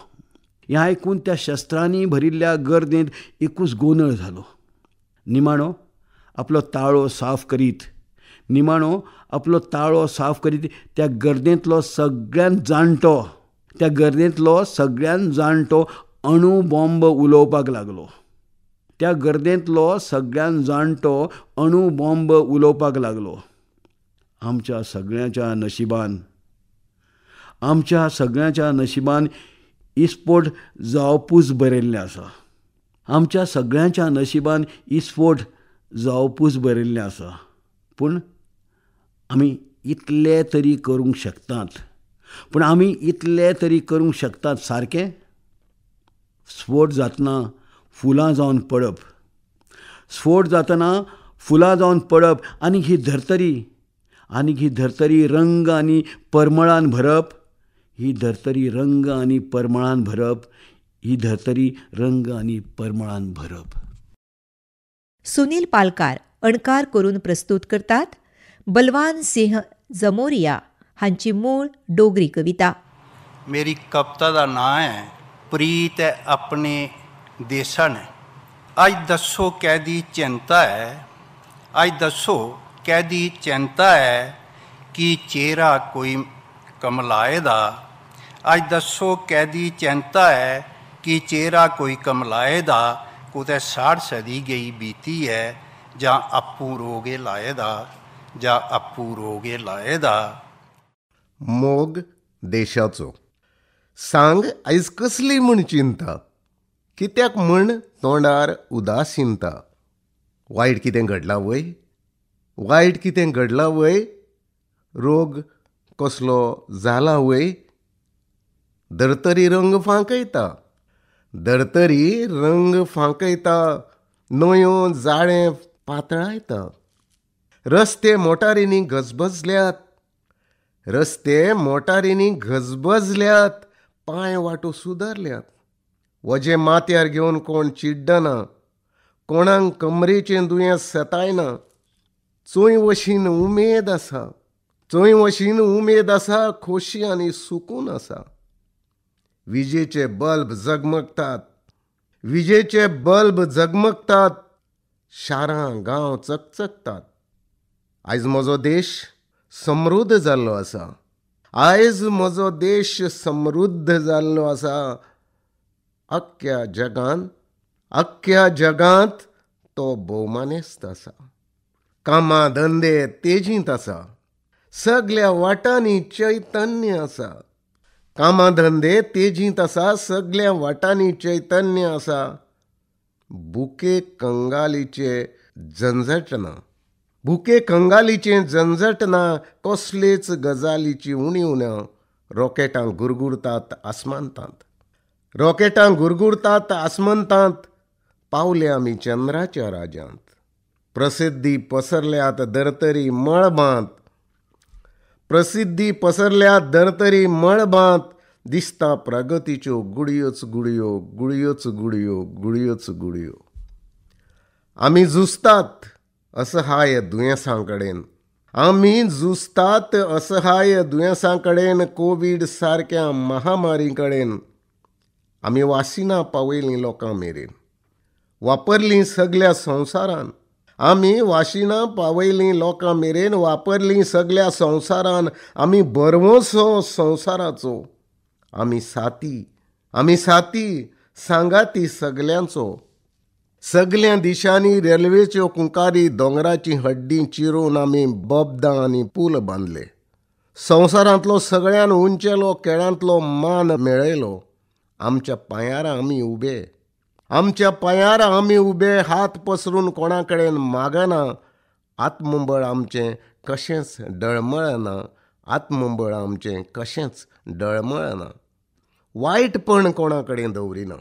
Speaker 15: हें आयकून त्या शस्त्रांनी भरिल्ल्या गर्देंत एकूच गोंदळ जालो. निमाणो आपलो ताळो साफ करीत, निमाणो आपलो ताळो साफ करीत त्या गर्देंतलो सगळ्यांत जाणटो, त्या गर्देंतलो सगळ्यांत जाणटो अणुबॉम्ब उलोवपाक लागलो. त्या गर्देंतलो सगळ्यांत जाणटो अणुबॉम्ब उलोवपाक लागलो. आमच्या सगळ्यांच्या नशिबान, आमच्या सगळ्यांच्या नशिबान इस्फोट जावपूच बरयल्लें आसा. आमच्या सगळ्यांच्या नशिबान इस्फोट जावपूच बरयल्लें आसा. पूण आमी इतले तरी करूंक शकतात. पूण आमी इतले तरी करूंक शकतात सारकें. स्फोट जातना फुलां जावन पडप, स्फोट जातना फुलां जावन पडप आनी ही धर्तरी रंग आनी परमळान भरप, ही धर्तरी रंग आनी परमळान भरप, ही धर्तरी रंग आनी परमळान भरप.
Speaker 2: सुनील पालकार अणकार करून प्रस्तुत करतात बलवान सिंह जमोरिया हांची मूळ डोगरी कविता.
Speaker 16: मेरी कविता का नाम है प्रीत है अपने देशा ने. अज दसो कैदी चिंता है, अज दसो कैदी चिंता है कि चेहरा कोई कमलाए दा. अज दसो कैदी चिंता है कि चेहरा कोई कमलाए दा. कुतै 60 सदी गई बीती है जां आपू रोगे लाए दा, जां आपू रोगे लाए दा.
Speaker 17: मोग देशाचो सांग आयज कसली म्हूण चिंता, कित्याक म्हण तोंडार उदासीनता. वायट कितें घडलां वय, वायट कितें घडलां वय, रोग कसलो जाला वय. धर्तरी रंग फांकयता, धर्तरी रंग फांकयता, न्हंयो जाळें पातळायता. रस्ते मोटारींनी गजबजल्यात, रस्ते मोटारींनी गजबजल्यात, पांय वाटो सुदारल्यात. वजें माथ्यार घेवन कोण चिड्डना, कोणाक कमरेचें दुयेंस सतायना. चोय वशीन उमेद आसा, चोय वशीन उमेद आसा, खोशी आनी सुकून आसा. विजेचे बल्ब जगमगतात, विजेचे बल्ब जगमगतात, शारां गांव चकचकतात. आयज म्हजो देश समृद्ध जाल्लो आसा, आयज म्हजो देश समृद्ध जाल्लो आसा. अख्ख्या जगांत, अख्ख्या जगांत तो भोवमानेस्त आसा. कामां धंदे तेजींत आसा, सगळ्या वाटांनी चैतन्य आसा. कामां धंदे तेजींत आसा, सगळ्या वाटांनी चैतन्य आसा. बुके कंगालीचे झंझट ना, भुके कंगालीचें झंझट ना, कसलेच गजालीची उणीव ना. रॉकेटां गुरगुरतात आसमंतांत, रॉकेटां गुरगुरतात आसमंतांत. पावले आमी चंद्राच्या राज्यांत. प्रसिद्धी पसरल्यात धर्तरी मळबांत, प्रसिद्धी पसरल्यात धर्तरी मळबांत. दिसता प्रगतीच्यो गुडयोच गुडयो, गुडयोच गुडयो, गुडयोच गुडयो. आमी झुजतात असहाय दुयेंसां कडेन, आमी झुजतात असहाय दुयेंसां कडेन. कोवीड सारक्या महामारी कडेन. आमी वासिनां पावयलीं लोकां मेरेन, वापरलीं सगळ्या संवसारान. आमी वाशिनां पावयलीं लोकां मेरेन, वापरलीं सगळ्या संवसारान. आमी बरवोसो संवसाराचो, आमी साथी सांगाती सगल्यांचो. सगळ्या दिशांनी रेल्वेच्यो कुंकारी, दोंगराची हड्डीं चिरून आमी बोबदां आनी पूल बांदले. संवसारांतलो सगळ्यान उंचेलो केळांतलो मान मेळयलो. आमच्या पांयार आमी उबे, आमच्या पांयार आमी उबे. हात पसरून कोणा कडेन मागना. आत्मबळ आमचें कशेंच डळमळना, आत्मबळ आमचें कशेंच डळमळना. वायटपण कोणा कडेन दवरिना,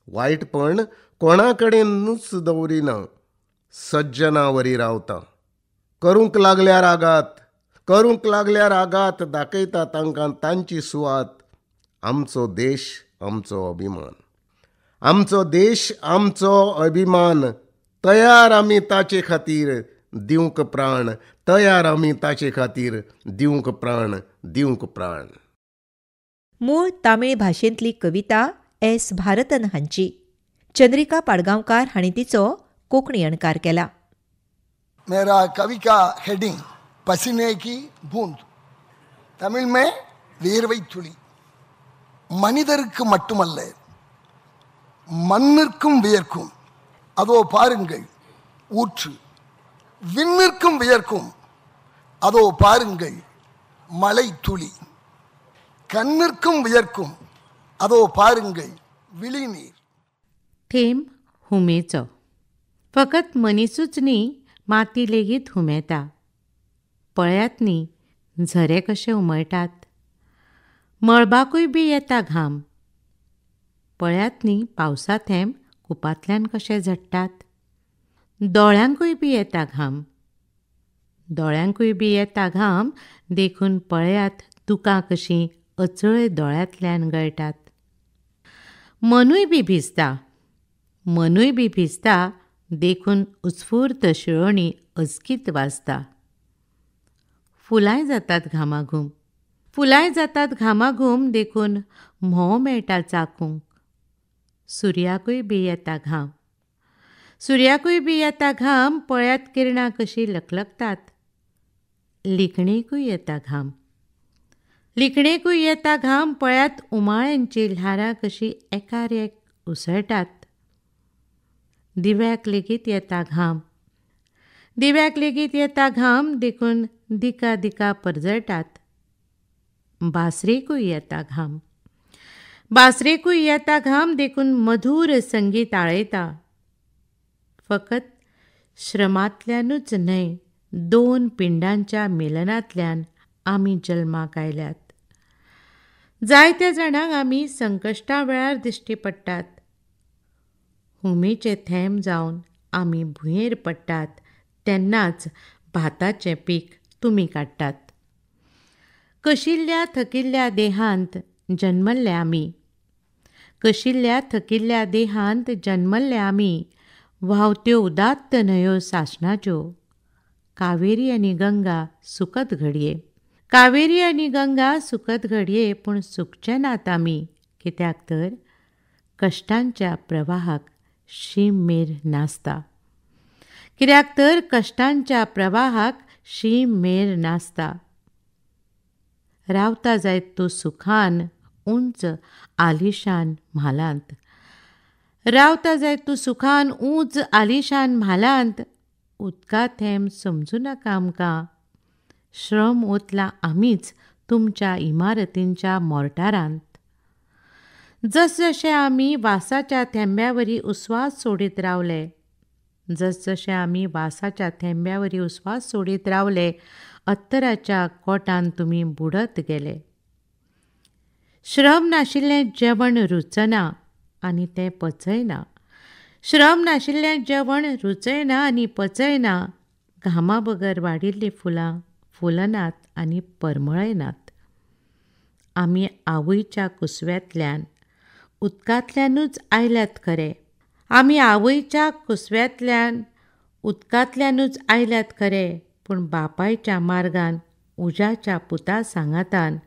Speaker 17: वायटपण कोणा कडेनूच दवरिना. सज्जनावरी रावता. करूंक लागल्यार आघात, करूंक लागल्यार आघात. दाखयता तांकां तांची सुवात. आमचो देश आमचो अभिमान, आमचो देश आमचो अभिमान. तयार आमी ताचे खातीर दिवंक प्राण, तयार आमी ताचे खातीर दिवंक प्राण, दिवंक प्राण.
Speaker 2: मूळ तामीळ भाशेंतली कविता एस भारतन हांची. चंद्रिका पाडगांवकार हांणी तिचो कोंकणी अणकार केला.
Speaker 18: मेरा कवि का हेडिंग पसीने की बूंद. तमिल में वियर्வை துளி. மனிதருக்கு மட்டுமல்ல, மண்ணிற்கும் வியர்க்கும் அதோ பாருங்கள் ஊற்று. விண்ணிற்கும் வியர்க்கும் அதோ பாருங்கள் மழை துளி. கண்ணிற்கும் வியர்க்கும் அதோ பாருங்கள் विळीनीर.
Speaker 19: थेंब हुमेचो. फकत मनीसूच न्ही, माती लेगीत हुमेता. पळयात न्ही झरे कशे उमळटात. मळबाकूय बी येता घाम. पळयात न्ही पावसा थेंब कुपांतल्यान कशे झडटात. दोळ्यांकूय बी येता घाम, दोळ्यांकूय बी येता घाम. देखून पळयात दुकां कशीं अचळय दोळ्यांतल्यान गळटात. मनूय बी भिजता, मनूय बी भिजता. देखून उत्स्फूर्त शिळोणी अचकीत वाजता. फुलांय जातात घामाघूम, फुलांय जातात घामाघूम. देखून म्होंव मेळटा चाखूंक. सुर्याकूय बी येता घाम, सुर्याकूय बी येता घाम. पळयात किरणां कशीं लकलकतात. लिखणेकूय येता घाम, लिखणेकूय येता घाम. पळयात उमाळ्यांची ल्हारां कशीं एकार एक उसळटात. दिव्याक लेगीत येता घाम, दिव्याक लेगीत येता घाम. देखून दिका दिका परजळटात. बासरेकूय येता घाम, बासरेकूय येता घाम. देखून मधुर संगीत आळयता. फकत श्रमांतल्यानूच न्हय, दोन पिंडांच्या मिलनांतल्यान आमी जल्माक आयल्यात. जायत्या जाणांक आमी संकश्टा वेळार दिश्टी पडटात. हुमेचे थेंब जावन आमी भुंयेर पडटात. तेन्नाच भाताचें पीक तुमी काडटात. कशिल्ल्या थकिल्ल्या देहांत जन्मल्ले आमी, कशिल्ल्या थकिल्ल्या देहांत जन्मल्ले आमी. व्हांवत्यो उदात्त न्हंयो सासणाच्यो. कावेरी आनी गंगा सुखद घडये, कावेरी आनी गंगा सुखद घडये. पूण सुखचे नात आमी, कित्याक तर कश्टांच्या प्रवाहाक शीम मेर नासता, कित्याक तर कश्टांच्या प्रवाहाक शीम मेर नासता. रावता जायत तूं सुखान उंच आलिशान म्हालांत, रावता जायत तूं सुखान उंच आलिशान म्हालांत. उदका थेंब समजूं नाका आमकां. श्रम ओतला आमीच तुमच्या इमारतींच्या मोर्टारांत. जसजशे आमी वासाच्या थेंब्यावरी उस्वास सोडीत रावले, जसजशे आमी वासाच्या थेंब्यावरी उस्वास सोडीत रावले, अत्तराच्या कोटान तुमी बुडत गेले. श्रम नाशिल्लें जेवण रुचना आनी तें पचयना. श्रम नाशिल्लें जेवण रुचयना आनी पचयना. घामा बगर वाडिल्लीं फुलां फुलनात आनी परमळयनात. आमी आवयच्या कुसव्यांतल्यान उदकांतल्यानूच आयल्यात खरे. आमी आवयच्या कुसव्यांतल्यान उदकांतल्यानूच आयल्यात खरे, पूण बापायच्या मार्गान उज्याच्या पुता सांगातान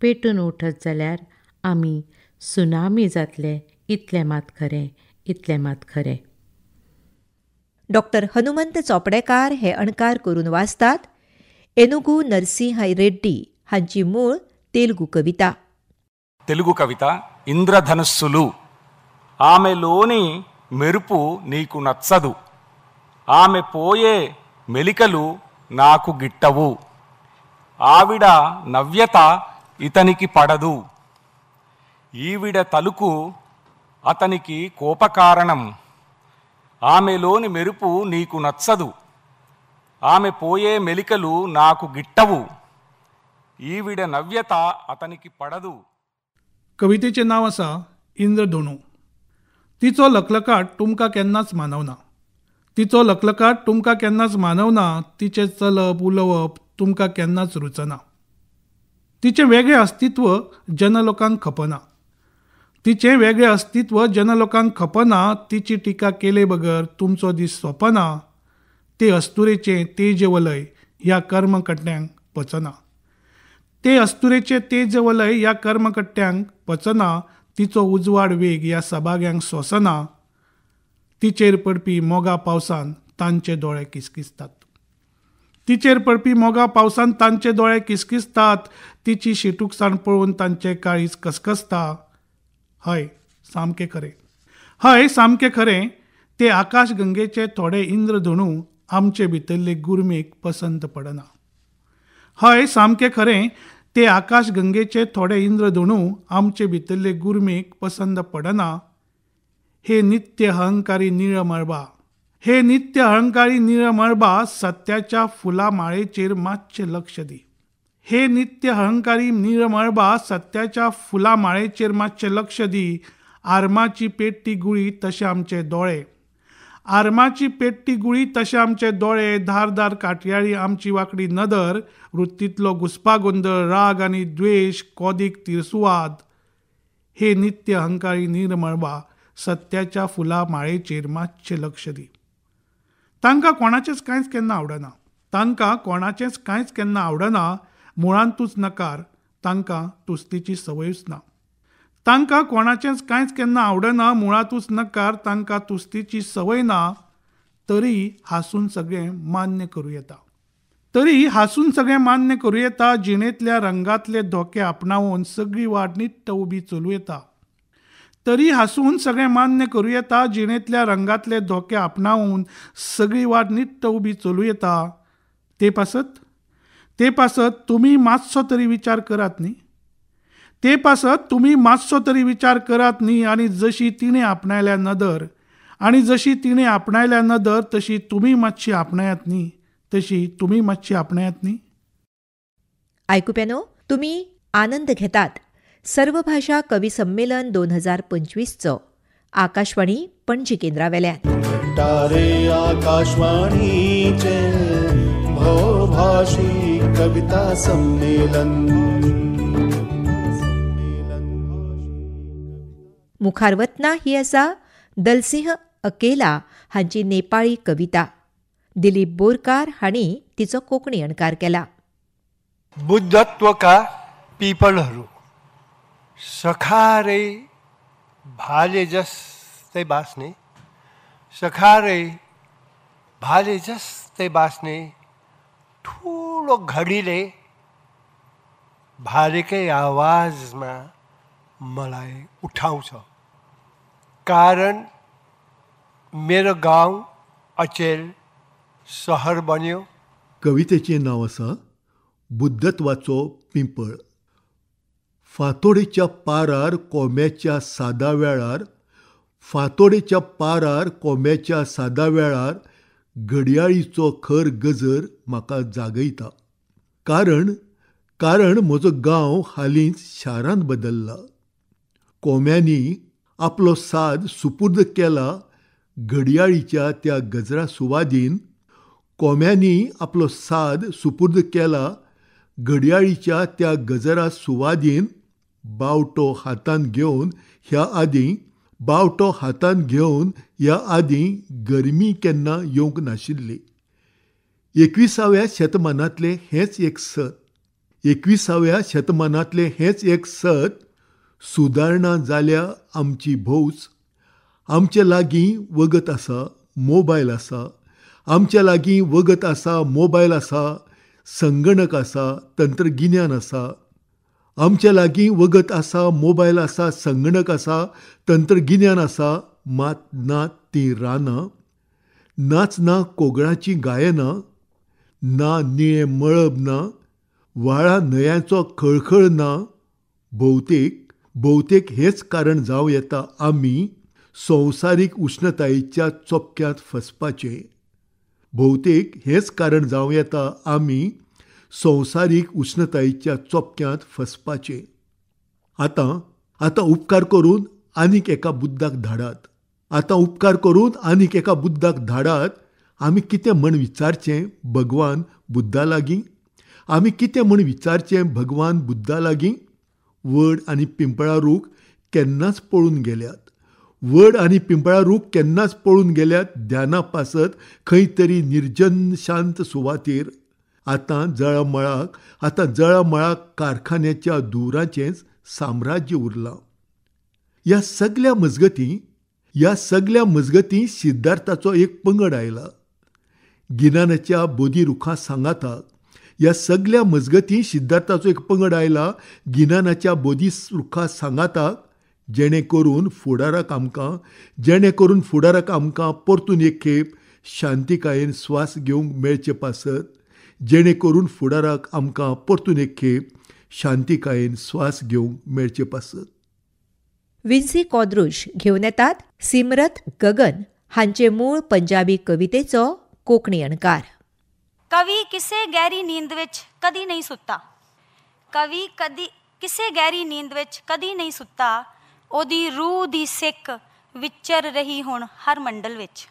Speaker 19: पेटून उठत जाल्यार आमी सुनामी जातले. इतलें मात खरें, इतलें मात खरें.
Speaker 2: डॉक्टर हनुमंत चोपडेकार हे अणकार करून वाचतात. एनुगू नरसिंह रेड्डी हांची मूळ तेलुगू कविता.
Speaker 20: తెలుగు కవిత ఇంద్రధనుస్సులు. ఆమెలోని మెరుపు నీకు నచ్చదు, ఆమె పోయే మెలికలు నాకు గిట్టవు. ఆవిడ నవ్యత ఇతనికి పడదు, ఈవిడ తలుకు అతనికి కోపకారణం. ఆమెలోని మెరుపు నీకు నచ్చదు, ఆమె పోయే మెలికలు నాకు గిట్టవు. ఈవిడ నవ్యత అతనికి పడదు.
Speaker 21: कवितेचें नांव आसा इंद्रधोणू. तिचो लखलकाट तुमकां केन्नाच मानवना. तिचो लखलकाट तुमकां केन्नाच मानवना. तिचें चलप उलोवप तुमकां केन्नाच रुचना. तिचें वेगळें अस्तित्व जनलोकांक खपना. तिचें वेगळें अस्तित्व जनलोकांक खपना. तिची टिका केले बगर तुमचो दीस सोंपना. ते अस्तुरेचें तेजवलय ह्या कर्मकट्ट्यांक पचना. ते अस्तुरेचें तेजवलय ह्या कर्मकट्ट्यांक पचना. तिचो उजवाड वेग ह्या सभाग्यांक सोंसना. तिचेर पडपी मोगा पावसान तांचे दोळे किसकिसतात. तिचेर पडपी मोगा पावसान तांचे दोळे किसकिसतात. तिची शिटूकसाण पळोवन तांचें काळीज कसकसता. हय, सामकें खरें. हय, सामकें खरें. ते आकाशगंगेचे थोडे इंद्रधोणू आमचे भितरले गुरमेक पसंत पडना. हय, सामकें खरें. ते आकाशगंगेचे थोडे इंद्रधोणू आमचे भितरले गुरमेक पसंत पडना. हे नित्य अहंकारी निळमळबा, हे नित्य अहंकारी निळमळबा, सत्याच्या फुला माळेचेर मातशें लक्ष दी. हे नित्य अहंकारी निळमळबा, सत्याच्या फुला माळेचेर मातशें लक्ष दी. आर्माची पेट्टी गुळी तशे आमचे दोळे, आर्माची पेट्टी गुळी तशे आमचे दोळे. धारदार काटयाळी आमची वांकडी नदर. वृत्तींतलो घुस्पा गोंदळ, राग आनी द्वेश, कोदीक तिरसुवाद. हे नित्य अहंकारी निर्मळबा, सत्याच्या फुला माळेचेर मातशें लक्ष दी. तांकां कोणाचेंच कांयच केन्ना आवडना. तांकां कोणाचेंच कांयच केन्ना आवडना. मुळांतूच नकार, तांकां तुस्तीची संवयूच ना. तांकां कोणाचेंच कांयच केन्ना आवडना. मुळांतूच नकार, तांकां तुस्तीची संवय ना. तरी हांसून सगळें मान्य करूं येता. तरी हांसून सगळें मान्य करूं येता. जिणेंतल्या रंगांतले धोके आपणावून सगळी वाट निट्ट उबी चलूं येता. तरी हांसून सगळें मान्य करूं येता. जिणेंतल्या रंगांतले धोके आपणावून सगळी वाट निट्ट उबी चलूं येता. ते पासत तुमी मातसो तरी विचार करात न्ही. ते पासत तुमी मातसो तरी विचार करात न्ही. आनी जशी तिणें आपणायल्या नदर, आनी जशी तिणें आपणायल्या नदर, तशी तुमी मातशी आपणायात न्ही. तशी तुमी मातशी आपणायात न्ही.
Speaker 2: आयकुप्यानो, तुमी आनंद घेतात सर्व भाषा कवी संमेलन 2025 आकाशवाणी पणजी केंद्रावेल्यान.
Speaker 1: घडटारे आकाशवाणीचे भोभाषी कविता संमेलन.
Speaker 2: मुखार वतना ही आसा दलसिंह अकेला हांची नेपाळी कविता. दिलीप बोरकार हांणी तिचो कोंकणी अणकार केला.
Speaker 22: बुद्धत्वका पिपलहरू सखारै भाले जस्तै बाँच्ने, सखारै भाले जस्तै बाँच्ने ठुलो घडीले भालेकै आवाजमा मलाई उठाउँछ. कारण मेरो गाउँ अचेल सहर बन्यो.
Speaker 23: कवितेचें नांव आसा बुद्धत्वाचो पिंपळ. फांतोडेच्या पारार कोंब्याच्या सादा वेळार फातोडेच्या पारार कोंब्याच्या सादा वेळार घडयाळीचो खर गजर म्हाका जागयता. कारण म्हजो गांव हालींच शारांत बदल्ला. कोंब्यांनी आपलो साद सुपूर्द केला घडयाळीच्या त्या गजरा सुवादीन. कोंब्यांनी आपलो साद सुपूर्द केला घडयाळीच्या त्या गजरा सुवादीन. बावटो हातान घेवन ह्या आदीं गरमी केन्ना येवंक नाशिल्ली. 21व्या शेतमानांतलें हेंच एक सत. सुदारणा जाल्या आमची भोवच. आमचे लागीं वगत आसा, मोबायल आसा. आमच्या लागीं वगत आसा, मोबायल आसा, संगणक आसा, तंत्रगिन्यान आसा. आमच्या लागीं वगत आसा, मोबायल आसा, संगणक आसा, तंत्रगिन्यान आसा. मात नात तीं रानां. नाच ना कोगळाचीं गायनां. ना निळें मळब ना. व्हाळा न्हंयांचो खळखळ ना. भोवतेक हेच कारण जावं येता आमी संवसारीक उश्णतायेच्या चोपक्यांत फसपाचें. आतां उपकार करून आनीक एका बुद्दाक धाडात. आमी कितें म्हण विचारचें भगवान बुद्दा लागीं? वड आनी पिंपळा रूख केन्नाच पळून गेल्यात ध्याना पासत खंय तरी निर्जन शांत सुवातेर. आतां जळमळाक कारखान्याच्या धुवराचेंच साम्राज्य उरलां. ह्या सगळ्या मजगतीं सिद्धार्थाचो एक पंगड आयला. गिन्यानाच्या बोधी रुखां सांगाताक. ह्या सगळ्या मजगतीं सिद्धार्थाचो एक पंगड आयला गिन्यानाच्या बोधी रुखां सांगाताक. जेणे करून फुडाराक आमकां परतून एक खेप शांतिकायेन स्वास घेवंक मेळचे पासत.
Speaker 2: विन्सी कॉद्रुश घेवन येतात सिमरत गगन हांचे मूळ पंजाबी कवितेचो कोंकणी अणकार.
Speaker 4: कवि किसे गहरी नींद विच कदी नहीं सुत्ता. कवि किसे गहरी नींद विच कदी नहीं सुत्ता. ओदी रूह दी सिक विचर रही हुण हर मंडल विच.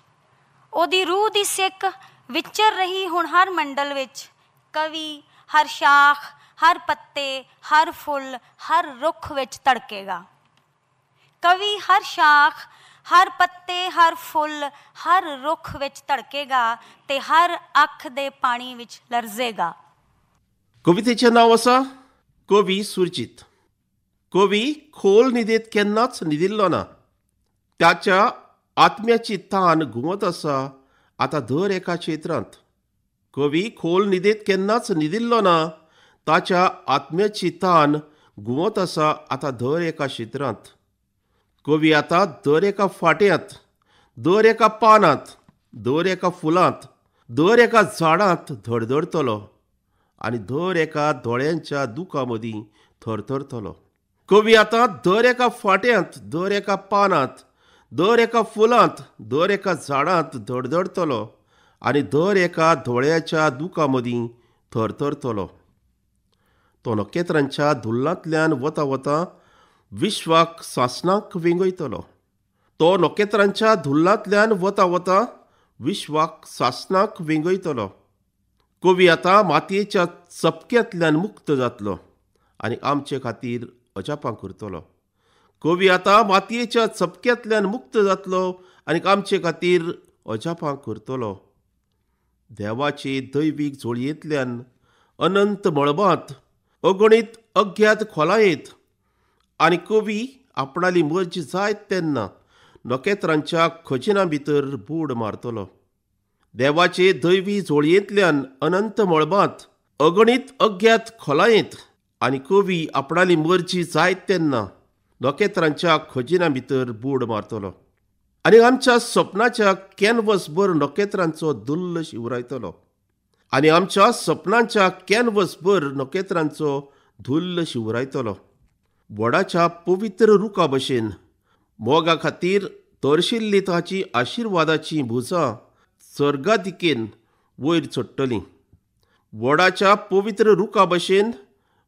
Speaker 4: ओदी रूह दी सिक विचर रही हुण हर मंडल विच. कवि हर शाख, हर पत्ते, हर फुल, हर रुख विच तड़केगा. कवि हर शाख, हर पत्ते, हर फुल, हर रुख विच तड़केगा ते हर अख दे पाणी विच लरजेगा.
Speaker 5: कवितेचें नांव आसा कवी सुरजीत. कवी खोल न्हिदेंत केन्नाच न्हिदिल्लो ना. ताच्या आत्म्याची तान घुंवत आसा आतां दर एका क्षेत्रांत. कवी खोल न्हिदेंत केन्नाच न्हिदिल्लो ना. ताच्या आत्म्याची तान घुंवत आसा आतां दर एका क्षेत्रांत. कवी आतां दर एका फाट्यांत, दर एका पानांत, दर एका फुलांत, दर एका झाडांत धडधडतलो आनी दर एका दोळ्यांच्या दुखां मदीं थरथरतलो. कवी आतां दर एका फाट्यांत, दर एका पानांत, दर एका फुलांत, दर एका झाडांत धडधडतलो आनी दर एका दोळ्याच्या दुखां मदीं थरथरतलो. तो नखेत्रांच्या धुल्लांतल्यान वता वता विश्वाक सासणाक विंगयतलो. तो नखेत्रांच्या धुल्लांतल्यान वता वता विश्वाक सासणाक विंगयतलो. कवी आतां मातयेच्या चपक्यांतल्यान मुक्त जातलो आनी आमचे खातीर अजापां करतलो. कवी आतां मातयेच्या चपक्यांतल्यान मुक्त जातलो आनी आमचे खातीर अजापां करतलो. देवाचे दैवीक जोळयेंतल्यान अनंत मळबांत, अगणीत अज्ञात खोलायेंत आनी कवी आपणाली मर्जी जायत तेन्ना नखेत्रांच्या खजिनां भितर बूड मारतलो. देवाचे दैवी जोळयेंतल्यान अनंत मळबांत, अगणीत अज्ञात खोलायेंत आनी कवी आपणाली मर्जी जायत तेन्ना नखेत्रांच्या खजिनां भितर बूड मारतलो. आनी आमच्या सपनाच्या कॅनवसभर नखेत्रांचो दुल्ल शिवरायतलो. आनी आमच्या सपनांच्या कॅनवसभर नखेत्रांचो धुल्ल शिवरायतलो. वडाच्या पवित्र रुखा भशेन मोगा खातीर तोरशिल्ली ताची आशिर्वादाची भुजां सर्गादिकेन वयर चडटलीं. वडाच्या पवित्र रुखा भशेन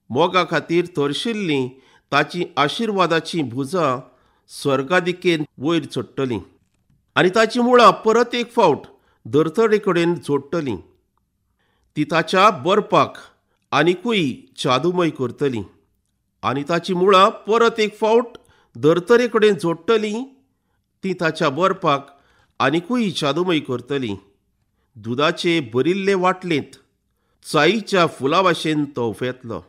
Speaker 5: मोगा खातीर तोरशिल्लीं ताची आशिर्वादाची भुजां स्वर्गादिकेन वयर चडटलीं आनी ताची मुळां परत एक फावट धर्तरे कडेन जोडटलीं. ती ताच्या बरपाक आनिकूय जादूमय करतली आनी ताची मुळां परत एक फावट धर्तरे कडेन जोडटलीं. ती ताच्या बरपाक आनिकूय जादूमय करतली. दुदाचे भरिल्ले वाटलेंत जाईच्या फुला भशेन तो उफेतलो.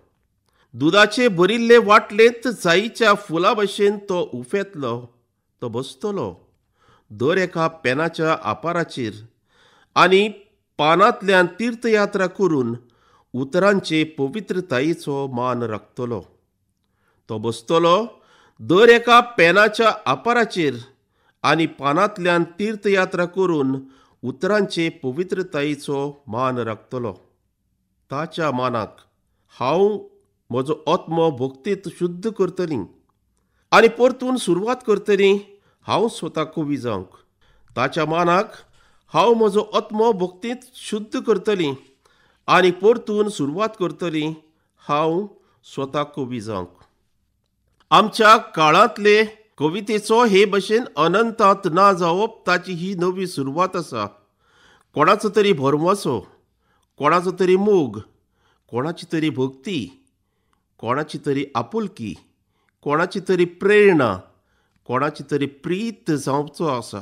Speaker 5: दुदाचे भरिल्ले वाटलेंत जाईच्या फुला भशेन तो उफेतलो. तो बसतलो दर एका पेनाच्या आपाराचेर आनी पानांतल्यान तीर्थयात्रा करून उतरांचे पवित्रतायेचो मान राखतलो. तो बसतलो दर एका पेनाच्या आपाराचेर आनी पानांतल्यान तीर्थयात्रा करून उतरांचे पवित्रतायेचो मान राखतलो. ताच्या मानाक हांव म्हजो आत्मो भक्तीत शुद्ध करतलीं आनी परतून सुरवात करतलीं हांव स्वता कवी जावंक. ताच्या मानाक हांव म्हजो आत्मो भक्तीत शुद्ध करतलीं आनी परतून सुरवात करतलीं हांव स्वता कवी जावंक. आमच्या काळांतले कवितेचो हे भशेन अनंतांत ना जावप ताची ही नवी सुरवात आसा. कोणाचो तरी भरवंसो, कोणाचो तरी मोग, कोणाची तरी भक्ती, कोणाची तरी आपुलकी, कोणाची तरी प्रेरणा, कोणाची तरी प्रीत जावचो आसा.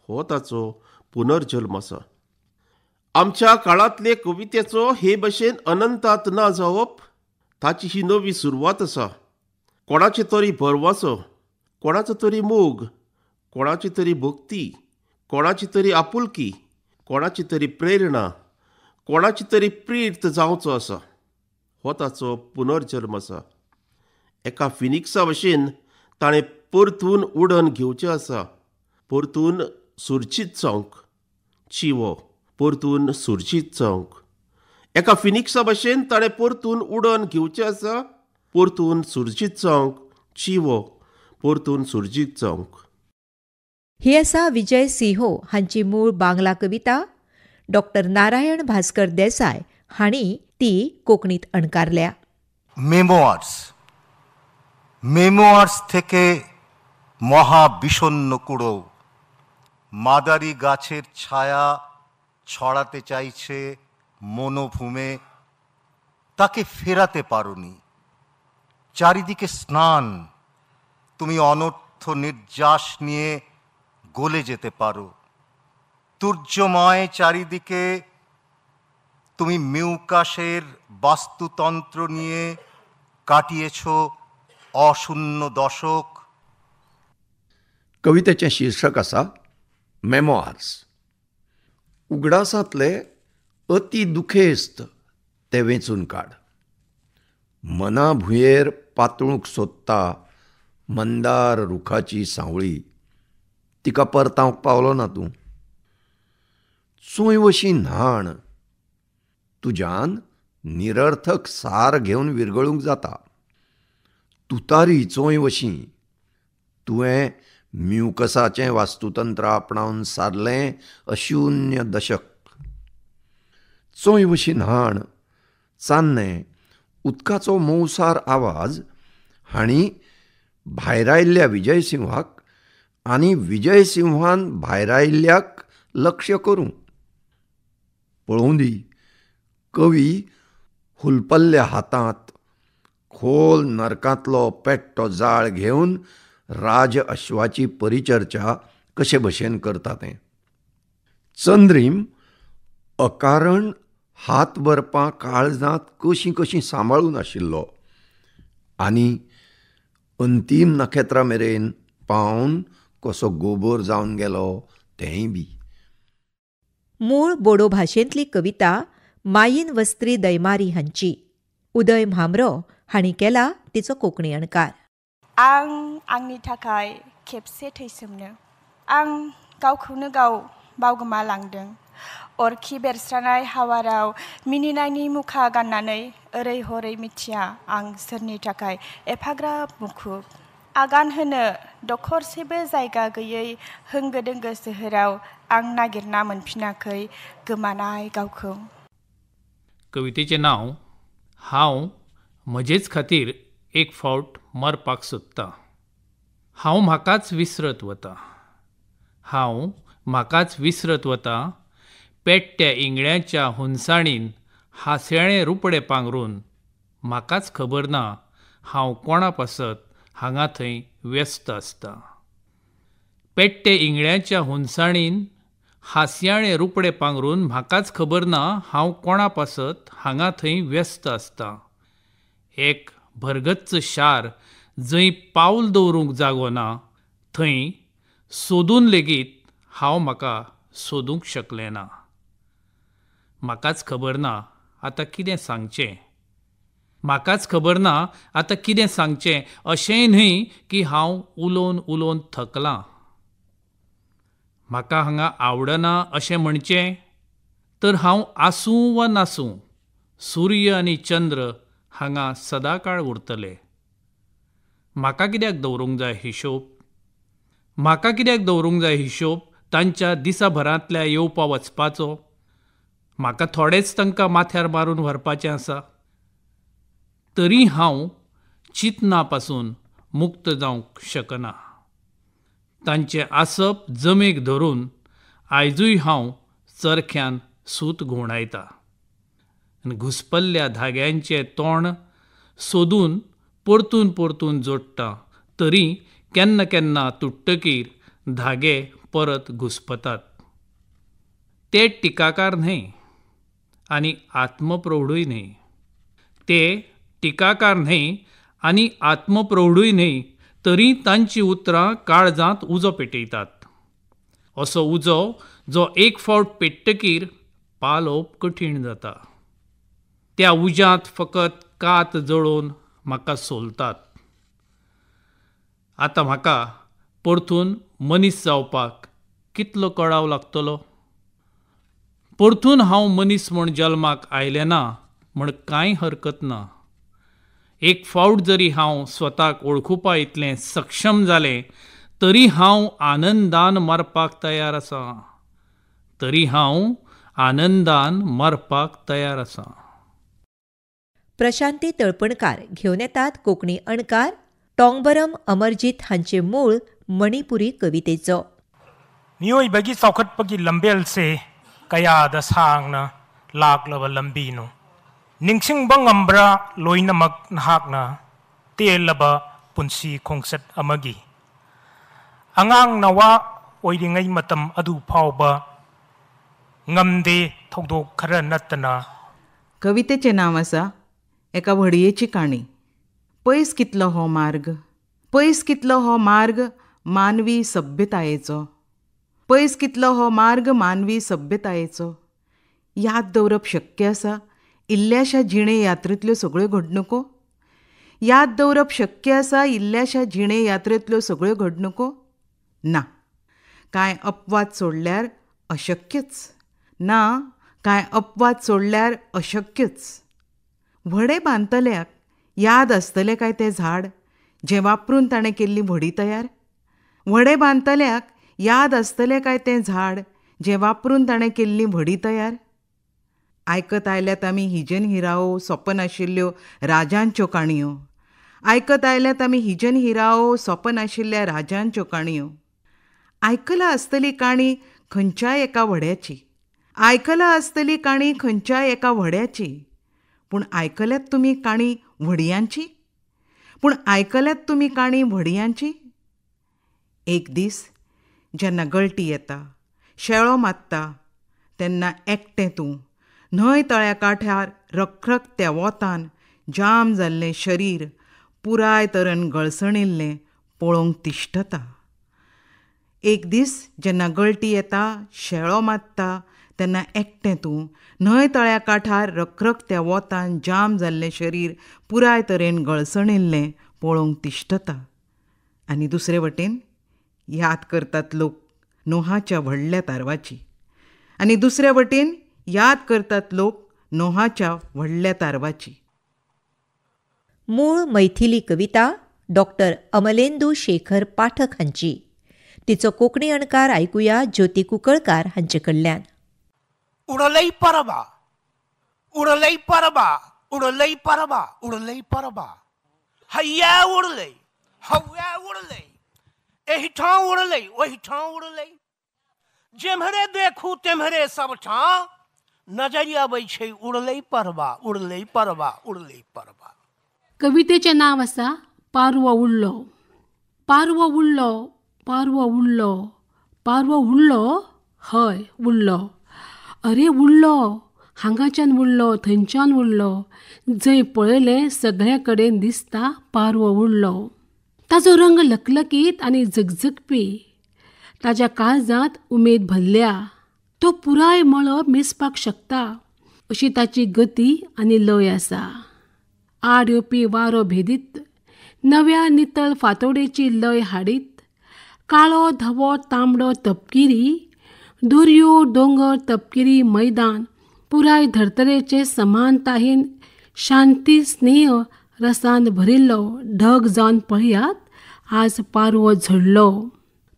Speaker 5: हो ताचो पुनर्जल्म आसा. आमच्या काळांतले कवितेचो हे भशेन अनंतांत ना जावप ताची ही नवी सुरवात आसा. कोणाचे तरी भरवंसो, कोणाचो तरी मोग, कोणाची तरी भक्ती, कोणाची तरी आपुलकी, कोणाची तरी प्रेरणा, कोणाची तरी प्रीत जावचो आसा. हो ताचो पुनर्जल्म आसा. एका फिनिक्सा भशेन ताणें परतून उडन घेवचें आसा. परतून सुरक्षीत जावंक. चिवो परतून सुरक्षीत जावंक. एका फिनिक्सा भशेन ताणें परतून उडन घेवचें आसा. परतून सुरक्षीत जावंक. चिवो परतून सुरक्षीत जावंक.
Speaker 2: ही आसा विजय सिंहो हांची मूळ बांगला कविता. डॉक्टर नारायण भास्कर देसाय हांणी ती कोंकणीत अणकारल्या.
Speaker 6: মেমোয়ার্স থেকে মহাবিষণ্ণ কুড়ো মাদারি গাছের ছায়া ছড়াতে চাইছে মনোভূমে, তাকে ফেরাতে পারোনি। চারিদিকে স্নান, তুমি অনর্থ নির্যাস নিয়ে গলে যেতে পারো। তুর্যময় চারিদিকে তুমি মিউকাসের বাস্তুতন্ত্র নিয়ে কাটিয়েছ अशून्य दशक।
Speaker 7: कवितेचें शीर्षक आसा मेमोआर्स. उगडासांतले अति दुखेस्त ते वेंचून काड. मना भुंयेर पातळूंक सोदता मंदार रुखाची सावळी, तिका परतावंक पावलो ना तूं. चोय वशी न्हाण, तुज्यान निरर्थक सार घेवन विरगळूंक जाता. तुतारी चोय वशी तुवें म्युकसाचें वास्तुतंत्र आपणावन सारलें अशून्य दशक. चोय वशी न्हाण, चान्नें, उदकाचो मोवसार आवाज हांणी भायर आयिल्ल्या विजयसिंहाक आनी विजयसिंहान भायर आयिल्ल्याक लक्ष्य करूं. पळोवं दी, कवी हुलपल्ल्या हातांत खोल नरकांतलो पेट्टो जाळ घेवन राज अश्वाची परिचर्चा कशे भशेन करता तें. चंद्रीम अकारण हात भरपां काळजांत कशीं कशीं सांबाळून आशिल्लो आनी अंतीम नखेत्रा मेरेन पावन कसो गोबोर जावन गेलो तेंय बी.
Speaker 2: मूळ बोडो भाशेंतली कविता मायीन वस्त्री दैमारी हांची. उदय म्हामरो हांणी केला तिचो कोंकणी अणकार.
Speaker 8: आं आंनि थाखाय खेबसे थैसोमनो आं गावखौनो गाव बावगोमालांदों. अरखि बेरस्रानाय हावाराव मिनिनायनि मुखा गाननानै ओरै हरै मिथिया आं सोरनि थाखाय एफाग्राब मुखुब. आगान होनो दखरसेबो जायगा गैयै होंगो दोंगो सोहोराव आं नागिरना मोनफिनाखै गोमानाय गावखौ.
Speaker 3: कवितेचें नांव हांव म्हजेच खातीर एक फावट मरपाक सोदतां. हांव म्हाकाच विसरत वता. हांव म्हाकाच विसरत वता. पेट्ट्या इंगळ्याच्या हुंसाणीन हांसयेळें रुपडें पांगरून म्हाकाच खबर ना हांव कोणा पासत हांगा थंय व्यस्त आसता. पेट्टे इंगळ्याच्या हुंसाणीन हांसयाळें रुपडें पांगरून म्हाकाच खबर ना हांव कोणा पासत हांगा थंय व्यस्त आसता. एक भरगच्च शार जंय पावल दवरूंक जागो ना थंय सोदून लेगीत हांव म्हाका सोदूंक शकलें ना. म्हाकाच खबर ना आतां कितें सांगचें. म्हाकाच खबर ना आतां कितें सांगचें अशेंय न्हय की हांव उलोवन उलोवन थकलां. म्हाका हांगा आवडना अशें म्हणचें तर हांव आसूं वा नासूं सूर्य आनी चंद्र हांगा सदांकाळ उरतले. म्हाका कित्याक दवरूंक जाय हिशोब. म्हाका कित्याक दवरूंक जाय हिशोब तांच्या दिसाभरांतल्या येवपा वचपाचो. म्हाका थोडेच तांकां माथ्यार मारून व्हरपाचें आसा. तरी हांव चिंतना पासून मुक्त जावंक शकना. तांचें आसप जमेक धरून आयजूय हांव चरख्यान सूत घुंवडायता. घुस्पल्ल्या धाग्यांचें तोंड सोदून परतून परतून जोडटा तरी केन्ना केन्ना तुट्टकीर धागे परत घुस्पतात. ते टिकाकार न्हय आनी आत्मप्रौढूय न्हय. ते टिकाकार न्हय आनी आत्मप्रौढूय न्हय तरी तांची उतरां काळजांत उजो पेटयतात. असो उजो जो एक फावट पेट्टकीर पालोवप कठीण जाता. त्या उज्यांत फकत कात जळोवन म्हाका सोलतात. आतां म्हाका परतून मनीस जावपाक कितलो कळाव लागतलो. परतून हांव मनीस म्हूण जल्माक आयलें ना म्हण कांय हरकत ना. एक फावट जरी हांव स्वताक वळखुपा इतलें सक्षम जालें तरी हांव आनंदान मरपाक तयार आसा. तरी हांव आनंदान मरपाक तयार आसा.
Speaker 2: प्रशांती तळपणकार घेवन येतात कोंकणी अणकार टोंगबरम अमरजीत हांचे मूळ मणिपुरी कवितेचो.
Speaker 10: ꯃꯤꯑꯣꯏꯕꯒꯤ ꯆꯥꯎꯈꯠꯄꯒꯤ ꯂꯝꯕꯦꯜꯁꯦ ꯀꯌꯥꯗ ꯁꯥꯡꯅ ꯂꯥꯛꯂꯕ ꯂꯝꯕꯤꯅꯣ ꯅꯤꯡꯁꯤꯡꯕ ꯉꯝꯕ꯭ꯔꯥ ꯂꯣꯏꯅꯃꯛ ꯅꯍꯥꯛꯅ ꯇꯦꯜꯂꯕ ꯄꯨꯟꯁꯤ ꯈꯣꯡꯆꯠ ꯑꯃꯒꯤ ꯑꯉꯥꯡ ꯅꯋꯥ ꯑꯣꯏꯔꯤꯉꯩ ꯃꯇꯝ ꯑꯗꯨ ꯐꯥꯎꯕ ꯉꯝꯗꯦ ꯊꯧꯗꯣꯛ ꯈꯔ ꯅꯠꯇꯅ.
Speaker 11: कवितेचें नांव आसा एका व्हडयेची काणी. पयस कितलो हो मार्ग. पयस कितलो हो मार्ग मानवी सभ्यतायेचो. पयस कितलो हो मार्ग मानवी सभ्यतायेचो. याद दवरप शक्य आसा इल्ल्याशा जिणे यात्रेंतल्यो सगळ्यो घडणुको. याद दवरप शक्य आसा इल्ल्याशा जिणे यात्रेंतल्यो सगळ्यो घडणुको. ना, कांय अपवाद सोडल्यार अशक्यच. ना, कांय अपवाद सोडल्यार अशक्यच. व्हडे बांदतल्याक याद आसतलें काय तें झाड जें वापरून ताणें केल्ली व्हडी तयार. व्हडे बांदतल्याक याद आसतलें काय तें झाड जें वापरून ताणें केल्ली व्हडी तयार. आयकत आयल्यात आमी हिजन हिराओ सोपन आशिल्ल्यो राजांच्यो काणयो. आयकत आयल्यात आमी हिजन हिराओ सोपन आशिल्ल्या राजांच्यो काणयो. आयकला आसतली काणी खंयच्याय एका व्हड्याची. आयकला आसतली काणी खंयच्याय एका व्हड्याची. पूण आयकल्यात तुमी काणी व्हडयांची. पूण आयकल्यात तुमी काणी व्हडयांची. एक दीस जेन्ना गळटी येता शेळो मात्ता तेन्ना एकटें तूं न्हंय तळ्या कांठार रखरखत्या वोतान जाम जाल्लें शरीर पुराय तरेन गळसणिल्लें पळोवंक तिश्ठता. एक दीस जेन्ना गळटी येता शेळो मात्ता तेन्ना एकटें तूं न्हंय तळ्या कांठार रखरखत्या वोतान जाम जाल्लें शरीर पुराय तरेन गळसणिल्लें पळोवंक तिश्ठता. आनी दुसरे वटेन याद करतात लोक नोहाच्या व्हडल्या तारवाची. आनी दुसरे वटेन याद करतात लोक नोहाच्या व्हडल्या तारवाची.
Speaker 2: मूळ मैथिली कविता डॉक्टर अमलेंदू शेखर पाठक हांची. तिचो कोंकणी अणकार आयकुया ज्योती कुंकळकार हांचे कडल्यान.
Speaker 9: उडलई परबा, उडलई परबा, उडलई परबा, उडलई परबा. हय्या उडलई, हव्या उडलई, एही ठाव उडलई, वही ठाव उडलई. जेम्हरे देखू तेम्हरे सब ठाव नजरिया बैछे उडलई परबा, उडलई परबा, उडलई परबा.
Speaker 12: कवितेचें नांव आसा पारवो उडलो. पारवो उडलो, पारवो उडलो, पारवो उडलो, हय उडलो. अरे उडलो, हांगाच्यान उडलो, थंयच्यान उडलो. जंय पळयलें सगळे कडेन दिसता पारवो उडलो. ताजो रंग लकलकीत आनी झगझगपी. ताज्या काळजांत उमेद भरल्या. तो पुराय मळो मेजपाक शकता अशी ताची गती आनी लय आसा. आड येवपी वारो भेदीत, नव्या नितळ फातोडेची लय हाडीत. काळो धवो तांबडो तपकिरी, दर्यो दोंगर तपकिरी मैदान, पुराय धर्तरेचे समानतायेन शांती स्नेह रसान भरिल्लो ढग जावन पळयात. आज पारवो झडलो,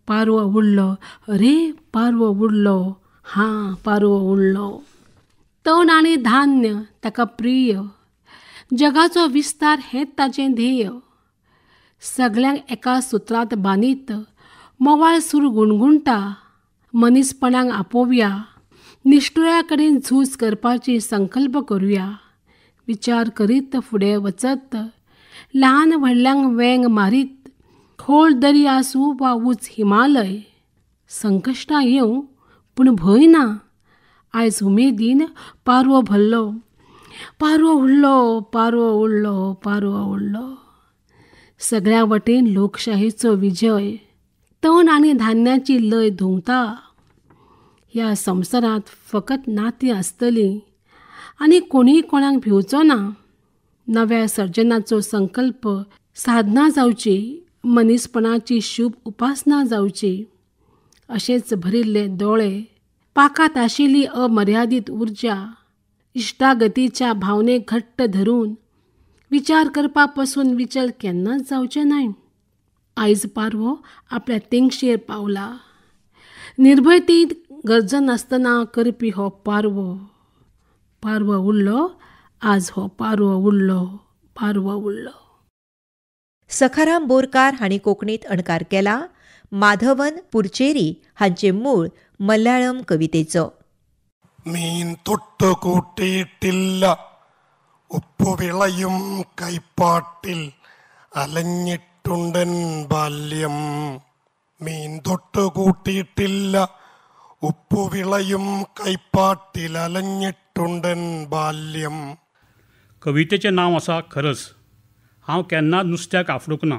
Speaker 12: पारवो उडलो. अरे पारवो उडलो, हां पारवो उडलो. तण आनी धान्य ताका प्रिय. जगाचो विस्तार हेंच ताचें ध्येय. सगळ्यांक एका सुत्रांत बांदीत मोवाळ सूर गुणगुणटा. मनीसपणाक आपोवया, निश्ठुऱ्या कडेन झूज करपाची संकल्प करुया. विचार करीत फुडें वचत, ल्हान व्हडल्यांक वेंग मारीत. खोल दर्या आसूं वा उंच हिमालय, संकश्टां येवं पूण भंय ना. आयज उमेदीन पारवो भरलो. पारवो उडलो, पारवो उडलो, पारवो उडलो. सगळ्या वटेन लोकशाहीचो विजय. तण आनी धान्याची लय धुंवता. ह्या संवसारांत फकत नातीं आसतलीं आनी कोणीय कोणाक भिवचो ना. नव्या सर्जनाचो संकल्प साधना जावची, मनीसपणाची शुभ उपासना जावची. अशेंच भरिल्ले दोळे, पाकात आशिल्ली अमर्यादीत उर्जा, इश्टागतीच्या भावनेक घट्ट धरून विचार करपा पासून विचल केन्नाच जावचे न्हय. आयज पारवो आपल्या तेंगशेर पावला. निर्भयतेन गरजनासतना करपी हो पारवो. पारवो उडलो, आज हो पारवो उडलो, पारवो उडलो.
Speaker 2: सखाराम बोरकार हांणी कोंकणीत अणकार केला माधवन पुरचेरी हांचे मूळ मल्याळम कवितेचो.
Speaker 13: मीन തൊട്ടുകൂട്ടിയിട്ടില്ല ഉപ്പുവിളയും കൈപ്പാട്ടിൽ അലഞ്ഞിട്ടുണ്ടൻ ബാല്യം. മീൻ തൊട്ടുകൂട്ടിയിട്ടില്ല ഉപ്പുവിളയും കൈപ്പാട്ടിൽ അലഞ്ഞിട്ടുണ്ടൻ ബാല്യം.
Speaker 24: कवितेचें नांव आसा खरस. हांव केन्नाच नुस्त्याक आफडूंक ना.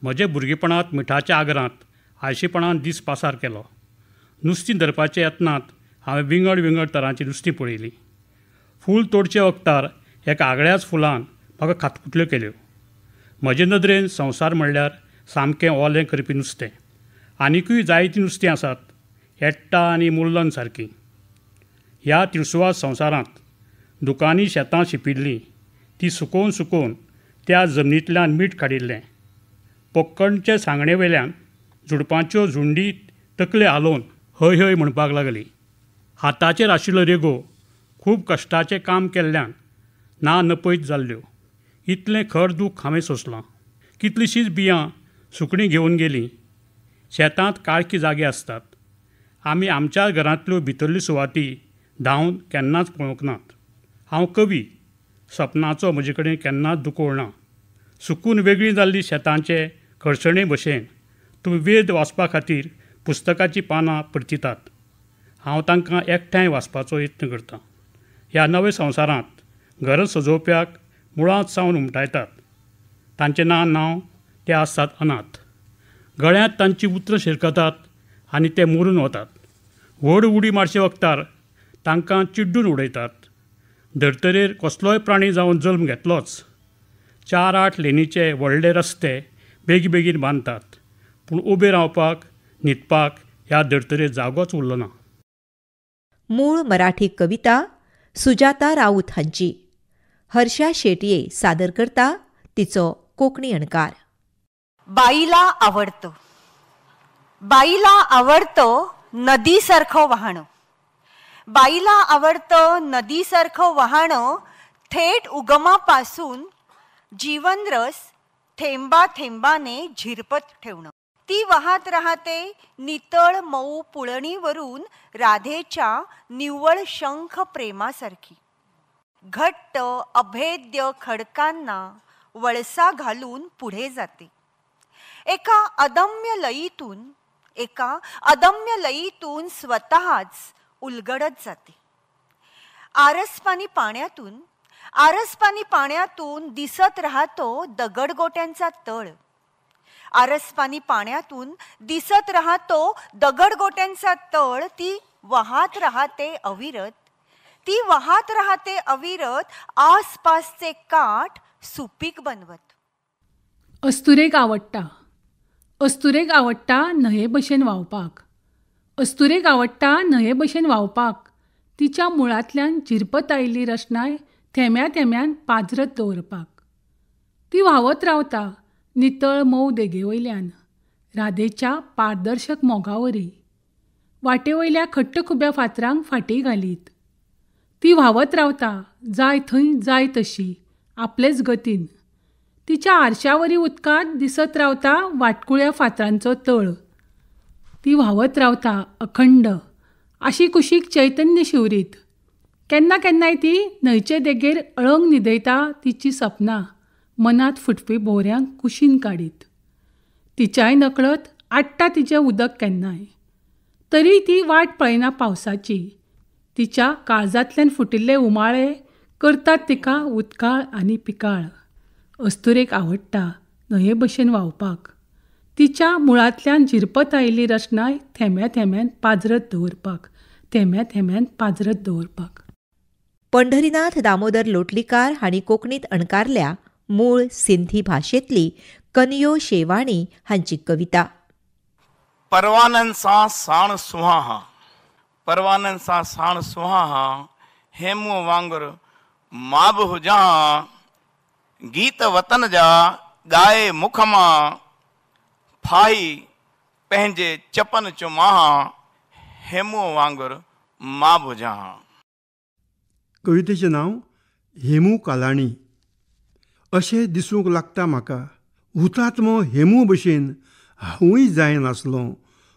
Speaker 24: म्हजे भुरगेपणांत मिठाच्या आगरांत आळशीपणान दीस पासार केलो. नुस्तीं धरपाच्या यत्नांत हांवें विंगड विंगड तरांची नुस्तीं पळयलीं. फूल तोडचे वक्तार एका आगळ्याच फुलान म्हाका खातपुतल्यो केल्यो. म्हजे नदरेन संवसार म्हणल्यार सामकें ओलें करपी नुस्तें. आनिकूय जायतीं नुस्तीं आसात, येट्टा आनी मुल्लन सारकीं. ह्या तिळसुवात संवसारांत दुकानी शेतां शिंपिल्लीं, तीं सुकोवन सुकोवन त्या जमनींतल्यान मीठ काडिल्लें. पोक्कणचे सांगणे वेल्यान झुडपांच्यो झुंडी तकले हालोवन हय हय म्हणपाक लागली. हाताचेर आशिल्लो रेगो खूब कश्टाचें काम केल्ल्यान ना नपयत जाल्ल्यो. इतलें खर दूख हांवें सोंसलां. कितलींशींच बियां सुकणीं घेवन गेलीं. शेतांत काळखी जागे आसतात. आमी आमच्या घरांतल्यो भितरल्यो सुवाती धांवन केन्नाच पळोवंक नात. हांव कवी. सपनाचो म्हजे कडेन केन्नाच दुकोळ ना. सुकून वेगळीं जाल्ली शेतांचे खडसणे भशेन तुमी वेद वाचपा खातीर पुस्तकाची पानां परतितात. हांव तांकां एकठांय वाचपाचो यत्न करतां. ह्या नव्या संवसारांत घर सजोवप्याक मुळांत सावन उमटायतात. तांचें नांव ते आसतात अनाथ. गळ्यांत तांची उतरां शिरकतात आनी ते मरून वतात. व्हड उडी मारचे वक्तार तांकां चिड्डून उडयतात. धर्तरेर कसलोय प्राणी जावन जल्म घेतलोच. 4-8 लेनीचे व्हडले रस्ते बेगीन बांदतात. पूण उबे रावपाक न्हिदपाक ह्या धर्तरेर जागोच उरलो ना.
Speaker 2: मूळ मराठी कविता सुजाता राऊत हांची. हर्षा शेटये सादर करता तिचो कोंकणी अणकार.
Speaker 14: बाईला आवडतं. बाईला आवडतं नदीसारखं वाहणं. बाईला आवडतं नदीसारखं वाहणं, थेट उगमापासून जीवनरस थेंबा थेंबाने झिरपत ठेवणं. ती वाहत राहते नितळ मऊ पुळणीवरून राधेच्या निव्वळ शंख प्रेमासारखी. घट्ट अभेद्य खडकांना वळसा घालून पुढे जाते. एका अदम्य लयीतून स्वतःच उलगडत जाते. आरसपाणी पाण्यातून दिसत राहतो दगडगोट्यांचा तळ. आरसपाणी पाण्यातून दिसत राहतो दगडगोट्यांचा तळ. ती वाहत राहते अविरत, आसपासचे काठ सुपीक बनवत.
Speaker 12: अस्तुरेक आवडटा न्हये भशेन व्हांवपाक. तिच्या मुळांतल्यान झिरपत आयिल्ली रचनाय थेम्या थेम्यान पाजरत दवरपाक. ती व्हांवत रावता नितळ मऊ देगेवयल्यान राधेच्या पारदर्शक मोगावरी, वाटेवयल्या खट्ट खुब्या फातरांक फाटी घालीत. ती व्हांवत रावता जाय थंय जाय तशी आपलेच गतीन. तिच्या आरशावरी उदकांत दिसत रावता वाटकुळ्या फातरांचो तळ. ती व्हांवत रावता अखंड आशी कुशीक चैतन्य शिवरीत. केन्ना केन्नाय ती न्हंयचे देगेर अळंग न्हिदयता तिची सपनां मनात फुटपी भोवऱ्यांक कुशीन काडीत. तिच्याय नकळत आडटा तिचें उदक केन्नाय. तरी ती वाट पळयना पावसाची. तिच्या काळजांतल्यान फुटिल्ले उमाळे करतात तिका उदकाळ आनी पिकाळ. अस्तुरेक आवडटा न्हये भशेन व्हांवपाक. तिच्या मुळांतल्यान झिरपत आयिल्ली रचनाय थेम्या थेम्यान पाजरत दवरपाक.
Speaker 2: पंढरीनाथ दामोदर लोटलीकार हांणी कोंकणींत अणकारल्या मूळ सिंधी भाशेंतली कनयो शेवाणी हांची कविता.
Speaker 15: परवानन सां साण सुहां हेमू वांगुर माब हुजां. गीत वतन जा गाए मुख मां फाई पंहिंजे चपन चुमां. हेमू वांगुर माब हुजां.
Speaker 23: कवितेचें नांव हेमू कालाणी. अशें दिसूंक लागता म्हाका हुतात्मो हेमू भशेन हांवूय जाय नासलों.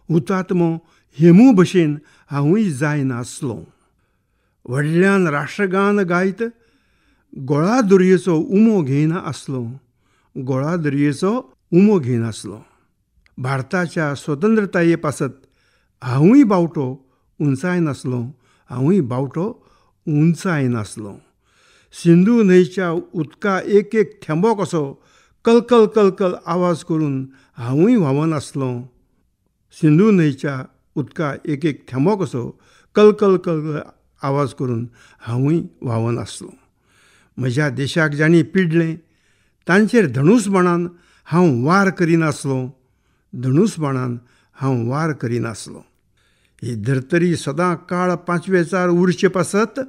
Speaker 23: हुतात्मो हेमू भशेन हांवूय जाय नासलों. व्हडल्यान राष्ट्रगान गायत गोळा दर्येचो उमो घेयना आसलो. भारताच्या स्वतंत्रताये पासत हांवूय बावटो उंचाय नासलो. सिंधू न्हंयच्या उदका एक एक थेंबो कसो कलकल कलकल आवाज करून हांवूय व्हांवनासलों. सिंधू न्हंयच्या उदका एक एक थेंबो कसो कलकल कलकल आवाज करून हांवूय व्हांवनासलों. म्हज्या देशाक जाणी पिडलें तांचेर धनुसबाणान हांव वार करिनासलों. ही धर्तरी सदां काळ पांचवेचार उरचे पासत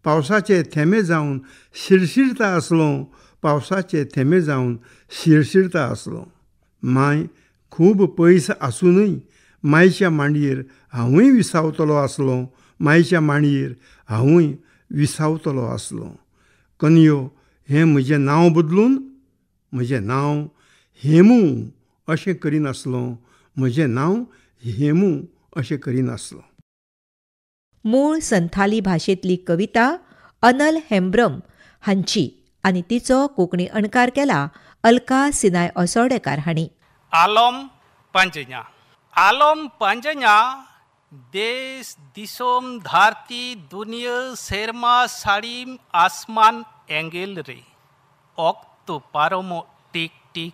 Speaker 23: पावसाचे थेंबे जावन शिरशिरता आसलो. माय खूब पयस आसुनूय मायच्या मांडयेर हांवूय विसावतलो आसलो. कनयो हें म्हजें नांव बदलून म्हजें नांव हेमू अशें करिनासलो.
Speaker 2: मूळ संथाली भाशेंतली कविता अनल हेम्ब्रम हांची आनी तिचो कोंकणी अणकार केला अलका सिनाय असोडेकार हांणी.
Speaker 20: आलोम पंजन्या देश दिसोम धारती दुनिया सेरमा साड़ीम आसमान एंगेल रे. ओक्तो पारोमो टिक टिक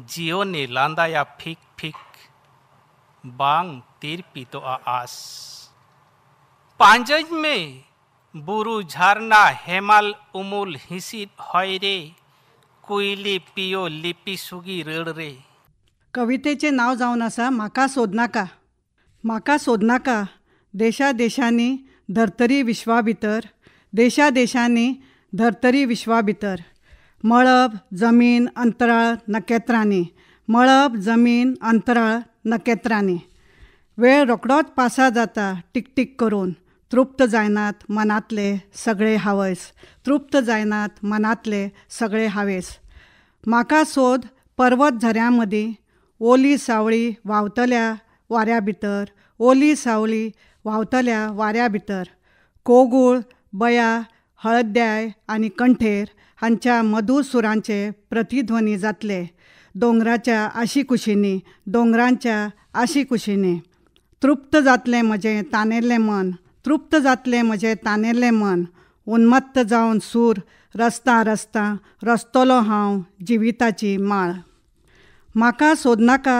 Speaker 20: जियो ने लांदाया फिक फिक बांग तिरपी तो आस. पांजज में बुरु झरना हेमाल उमुल हिसित होय रे. कुयली पियो लिपी सुगी रड रे.
Speaker 16: कवितेचें नांव जावन आसा म्हाका सोदनाका. देशा देशांनी धर्तरी विश्वा भितर मळब जमीन अंतराळ नखेत्रांनी मळब जमीन अंतराळ नकेत्रांनी. वेळ रोकडोच पासा जाता टिकटीक करून. तृप्त जायनात मनातले सगळे हावेस. तृप्त जायनात मनातले सगळे हावेस. म्हाका सोद पर्वत झऱ्यां ओली सावळी व्हांवतल्या वाऱ्या भितर. ओली सावळी व्हांवतल्या वाऱ्या भितर. कोगुळ बया हळद्याय आनी कंठेर हांच्या मधूर सुरांचे प्रतिध्वनी जातले. दोंगराच्या आशिकुशींनी दोंगरांच्या आशिकुशींनी. तृप्त जातलें म्हजें तानेल्लें मन. तृप्त जातलें म्हजें तानेल्लें मन. उन्मत्त जावन सूर रस्ता रस्ता रचतलों हांव जिविताची माळ. म्हाका सोदनाका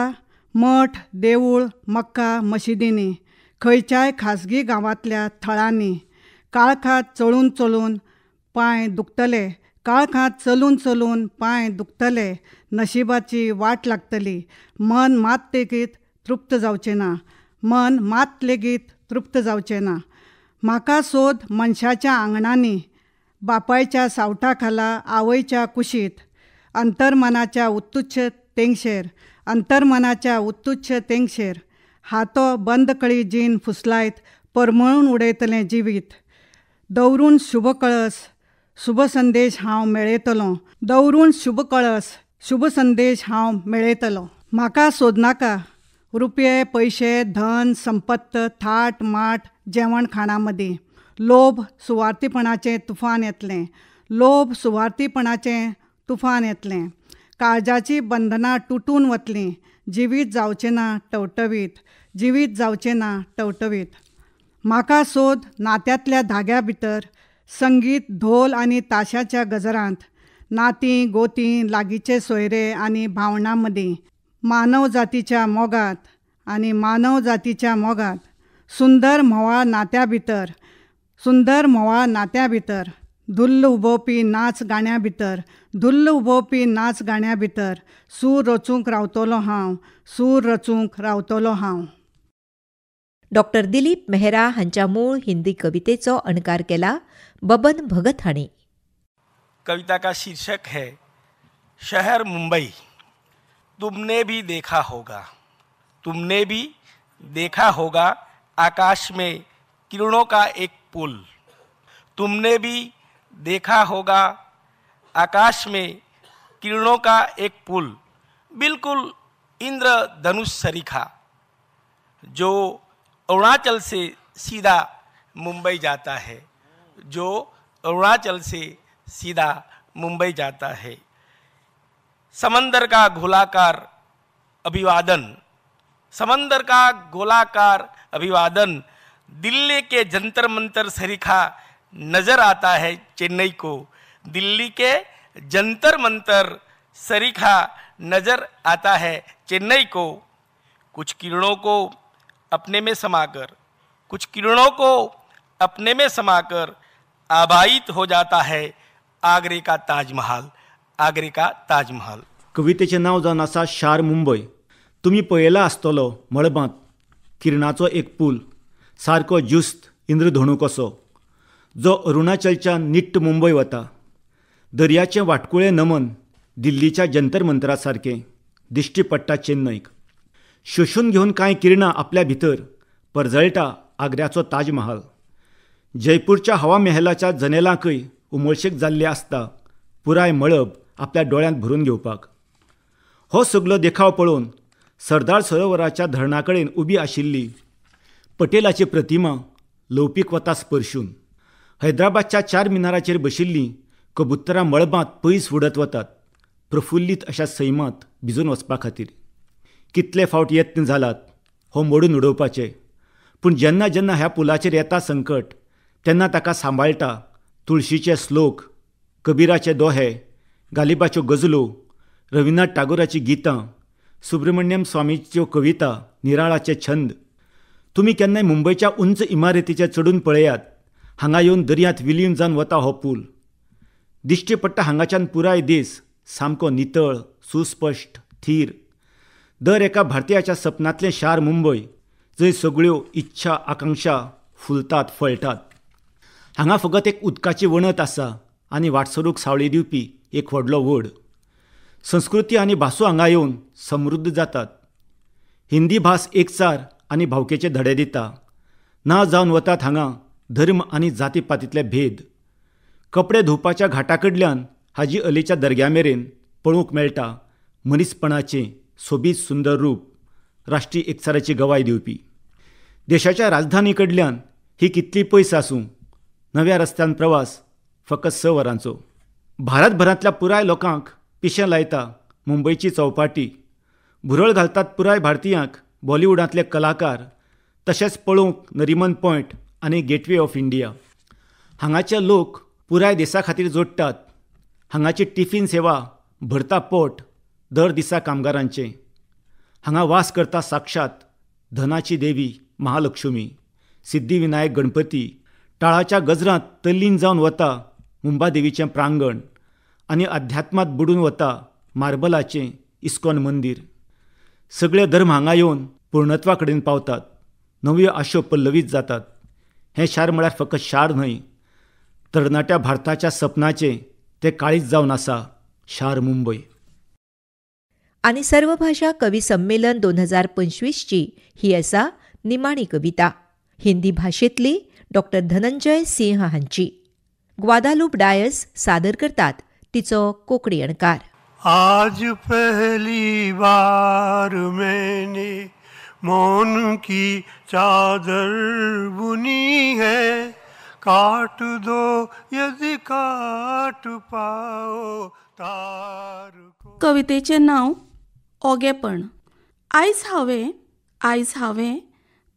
Speaker 16: मठ देवूळ मक्का मशिदींनी. खंयच्याय खाजगी गांवांतल्या थळांनी. काळखांत चलून चलून पांय दुखतले. काळखांत चलून चलून पांय दुखतले. नशिबाची वाट लागतली. मन मात लेगीत तृप्त जावचें ना. मन मात लेगीत तृप्त जावचें ना. म्हाका सोद मनशाच्या आंगणांनी. बापायच्या सावटा खाला आवयच्या कुशीत. अंतर्मनाच्या उत्तुच्छ तेंगशेर. अंतर्मनाच्या उत्तुच्छ तेंगशेर. हातो बंद कळी जीन फुसलायत परमळून उडयतलें जिवीत. दवरून शुभ कळस शुभ संदेश हांव मेळयतलों. दवरून शुभ कळस शुभ संदेश हांव मेळयतलों. म्हाका सोदनाका रुपये पयशे धन संपत्त थाट माट जेवण खाणा मदीं. लोभ सुवार्थीपणाचें तुफान येतलें. लोभ सुवार्थीपणाचें तुफान येतलें. काळजाची बंधनां तुटून वतलीं. जिवीत जावचें ना टवटवीत. जिवीत जावचें ना टवटवीत. म्हाका सोद नात्यांतल्या धाग्या भितर. संगीत ढोल आनी ताशाच्या गजरांत. नातीं गोतीं लागींचे सोयरे आनी भावंडां मदीं. मानव जातीच्या मोगात आनी मानव जातीच्या मोगात. सुंदर म्होवाळ नात्या भितर. सुंदर म्होवाळ नात्या भितर. धुल्ल उबोवपी नाच गाण्या भितर. धुल्ल उबोवपी नाच गाण्या भितर. सूर रचूंक रावतलों हांव. सूर रचूंक रावतलों हांव.
Speaker 2: डॉक्टर दिलीप मेहरा हांच्या मूळ हिंदी कवितेचो अणकार केला बबन भगत हांणी.
Speaker 9: कविता का शीर्षक है शहर मुंबई. तुमने भी देखा होगा. तुमने भी देखा होगा आकाश में किरणों का एक पुल. तुमने भी देखा होगा आकाश में किरणों का एक पुल. बिल्कुल इंद्रधनुष सरीखा जो अरुणाचल से सीधा मुंबई जाता है. जो अरुणाचल से सीधा मुंबई जाता है. समंदर का गोलाकार अभिवादन. समंदर का गोलाकार अभिवादन दिल्ली के जंतर मंतर सरीखा नजर आता है चेन्नई को. दिल्ली के जंतर मंतर सरीखा नजर आता है चेन्नई को. कुछ किरणों को अपने में समाकर. कुछ किरणों को अपने में समाकर आभायित हो जाता है आगरे का ताजमहल. आगरे का ताजमहल.
Speaker 17: कवितेचें नांव जावन आसा शार मुंबय. तुमी पळयला आसतलो मळबांत किरणाचो एक पूल सारको ज्युस्त इंद्रधणू कसो जो अरुणाचलच्या निट्ट मुंबय वता. दर्याचें वाटकुळें नमन दिल्लीच्या जंतर मंतरा सारकें दिश्टी पडटा चेन्नईक. शोशून घेवन कांय किरणां आपल्या भितर परजळटा आग्र्याचो ताजमहल. जयपूरच्या हवा मेहलाच्या जनेलांकय उमळशेक जाल्ली आसता पुराय मळब आपल्या दोळ्यांत भरून घेवपाक. हो सगलो देखाव पळोवन सरदार सरोवराच्या धरणा कडेन उबी आशिल्ली पटेलाची प्रतिमा लौपीक वता स्पर्शून. हैदराबादच्या चार मिनाराचेर बशिल्लीं कबुतरां मळबांत पयस उडत वतात प्रफुल्लीत अशा सैमांत भिजून वचपा खातीर. कितले फावट यत्न जालात हो मोडून उडोवपाचे. पूण जेन्ना जेन्ना ह्या पुलाचेर येता संकट तेन्ना ताका सांबाळटा तुळशीचे श्लोक, कबीराचे दोहे, गालिबाच्यो गजलो, रविनाथ टागोराची गितां, सुब्रमण्यम स्वामीच्यो कविता, निराळाचे छंद. तुमी केन्नाय मुंबयच्या उंच इमारतीचेर चडून पळयात. हांगा येवन दर्यांत विलीन जावन वता हो पूल. दिश्टी पडटा हांगाच्यान पुराय देस सामको नितळ सुस्पश्ट थीर. दर एका भारतीयाच्या सपनांतलें शार मुंबय जंय सगळ्यो इच्छा आकांक्षा फुलतात फळटात. हांगा फकत एक उदकाची वणत आसा आनी वाटसरूक सावळी दिवपी एक व्हडलो व्हड. संस्कृती आनी भासो हांगा येवन समृद्ध जातात. हिंदी भास एकचार आनी भावकेचे धडे दिता. ना जावन वतात हांगा धर्म आनी जातीपातींतले भेद. कपडे धुवपाच्या घाटा कडल्यान हाजी अलीच्या दर्ग्या मेरेन पळोवंक मेळटा मनीसपणाचें सोबीत सुंदर रूप, राष्ट्रीय एकचाराची गवाय दिवपी. देशाच्या राजधानी कडल्यान ही कितली पयस आसूं, नव्या रस्त्यान प्रवास फकत 6 वरांचो. भारतभरांतल्या पुराय लोकांक पिशें लायता मुंबयची चौपाटी. भुरळ घालतात पुराय भारतीयांक बॉलिवूडांतले कलाकार. तशेंच पळोवंक नरिमन पॉयंट आनी गेटवे ऑफ इंडिया. हांगाचे लोक पुराय देशा खातीर जोडटात. हांगाची टिफीन सेवा भरता पोट दर दिसा कामगारांचें. हांगा वास करता साक्षात धनाची देवी महालक्ष्मी. सिद्धिविनायक गणपती. टाळाच्या गजरांत तल्लीन जावन वता मुंबादेवीचें प्रांगण आनी अध्यात्मांत बुडून वता मार्बलाचें इस्कॉन मंदीर. सगळे धर्म हांगा येवन पूर्णत्वा कडेन पावतात. नव्यो आशो पल्लवीत जातात. हें शार म्हळ्यार फकत शार न्हय, तरणाट्या भारताच्या सपनाचें तें काळीज जावन आसा शार मुंबय.
Speaker 2: आणि सर्व भाषा कवी संमेलन 2025ची ही आसा निमाणी कविता. हिंदी भाषेतली डॉक्टर धनंजय सिंह हांची. ग्वादालूप डायस सादर करतात तिचो कोंकणी अणकार.
Speaker 13: आज पहली बार मैंने मौन की चादर बुनी है, काट दो यदि काट पाओ तार.
Speaker 1: कवितेचें नांव ओगेपण. आयज हांवें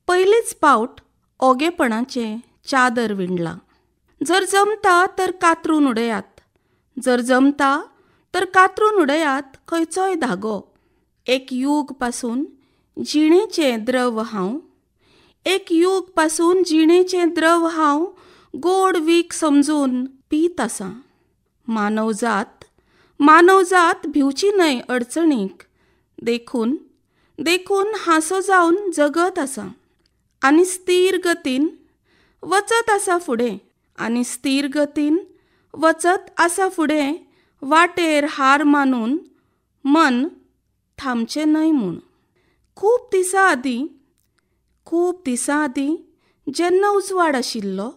Speaker 1: पयलीच पावट ओगेपणाचें चादर विणलां. जर जमता तर कातरून उडयात, जर जमता तर कातरून उडयात खंयचोय धागो. एक युग पासून जिणेचें द्रव हांव, एक युग पासून जिणेचें द्रव हांव गोड वीख समजून पीत आसां. मानवजात भिवची न्हय अडचणीक. देखून हांसो जावन जगत आसा आनी स्थिर गतीन वचत आसा फुडें. आनी स्थिर गतीन वचत आसा फुडें. वाटेर हार मानून मन थांबचें न्हय म्हूण. खूब दिसां आदीं जेन्ना उजवाड आशिल्लो,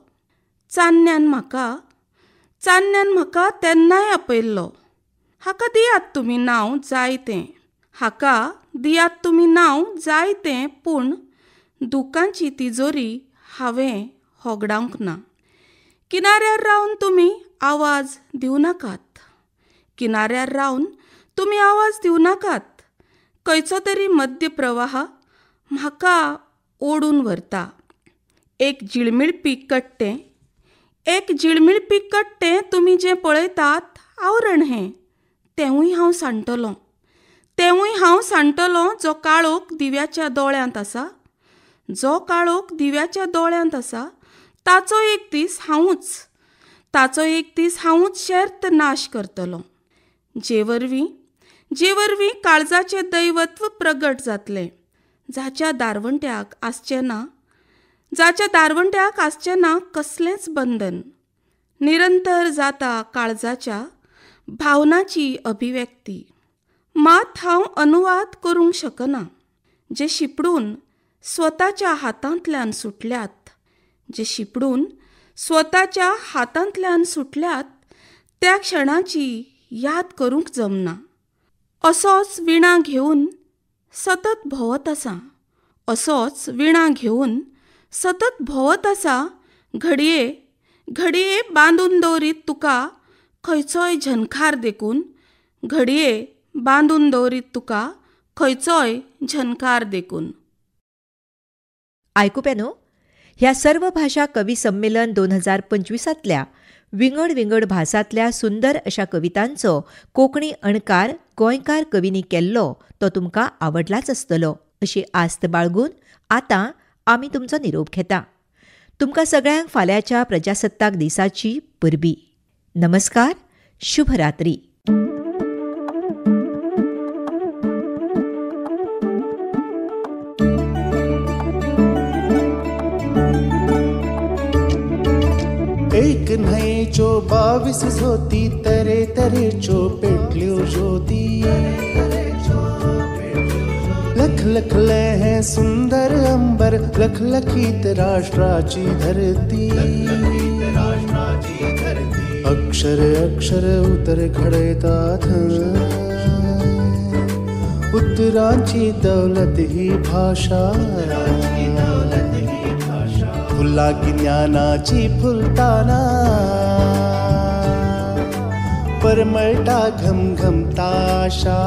Speaker 1: चान्न्यान म्हाका तेन्नाय आपयल्लो. हाका दियात तुमी नांव जाय तें, हाका दियात तुमी नांव जाय तें, पूण दुकांची तिजोरी हांवें होगडावंक ना. किनाऱ्यार रावन तुमी आवाज दिव नाकात, किनाऱ्यार रावन तुमी आवाज दिव नाकात. खंयचो तरी मध्य प्रवाह म्हाका ओडून व्हरता. एक जिळमिळपी कट्टें तुमी जें पळयतात आवरण हें, तेंवूय हांव सांडटलों जो काळोख दिव्याच्या दोळ्यांत आसा. ताचो एक दीस हांवूच शेर्त नाश करतलों. जे वरवीं काळजाचें दैवत्व प्रगट जातलें, जाच्या दारवंट्याक आसचें ना कसलेंच बंधन. निरंतर जाता काळजाच्या भावनाची अभिव्यक्ती. मात हांव अनुवाद करूंक शकना. जे शिपडून स्वताच्या हातांतल्यान सुटल्यात त्या क्षणाची याद करूंक जमना. असोच विणा घेवन सतत भोंवत आसा. घडये बांदून दवरीत तुका खंयचोय झनकार देखून.
Speaker 2: आयकुप्यानो, ह्या सर्व भाषा कवी संमेलन 2025तल्या विंगड भासांतल्या सुंदर अशा कवितांचो कोंकणी अणकार गोंयकार कवींनी केल्लो तो तुमकां आवडलाच आसतलो अशी आस्त बाळगून आतां आमी तुमचो निरोप घेता. तुमकां सगळ्यांक फाल्यांच्या प्रजासत्ताक दिसाची परबी. नमस्कार, शुभरात्री.
Speaker 18: एक एक न्हयच्यो 22 झोती तरे तरेच्यो पेटल्यो ज्योती लख लखले हैं सुंदर अंबर लखलखीत राष्ट्राची धरती अक्षर अक्षर उतर घडयतात उत्तरांची दौलत ही भाषा फुला की ज्ञानाची फुलताना परमळटा घमघमता आशा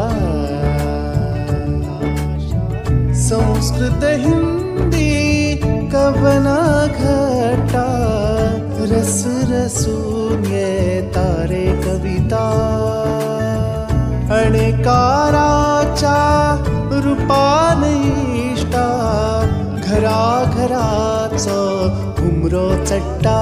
Speaker 18: संस्कृत हिंदी कवना घटा रस रसून तारे कविता अणकाराच्या रूपान इष्टा घराघराचो घुमरो चट्टा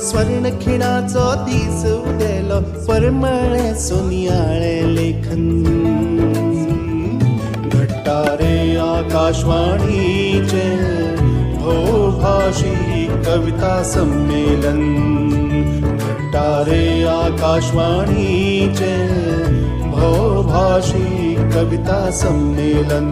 Speaker 18: स्वर्ण खिणाचो दीस उदेलो परमळे सोनियाळे लेखन घट्टारे आकाशवाणीचे भोभाषी कविता संमेलन घट्टारे आकाशवाणीचे भोभाषी कविता संमेलन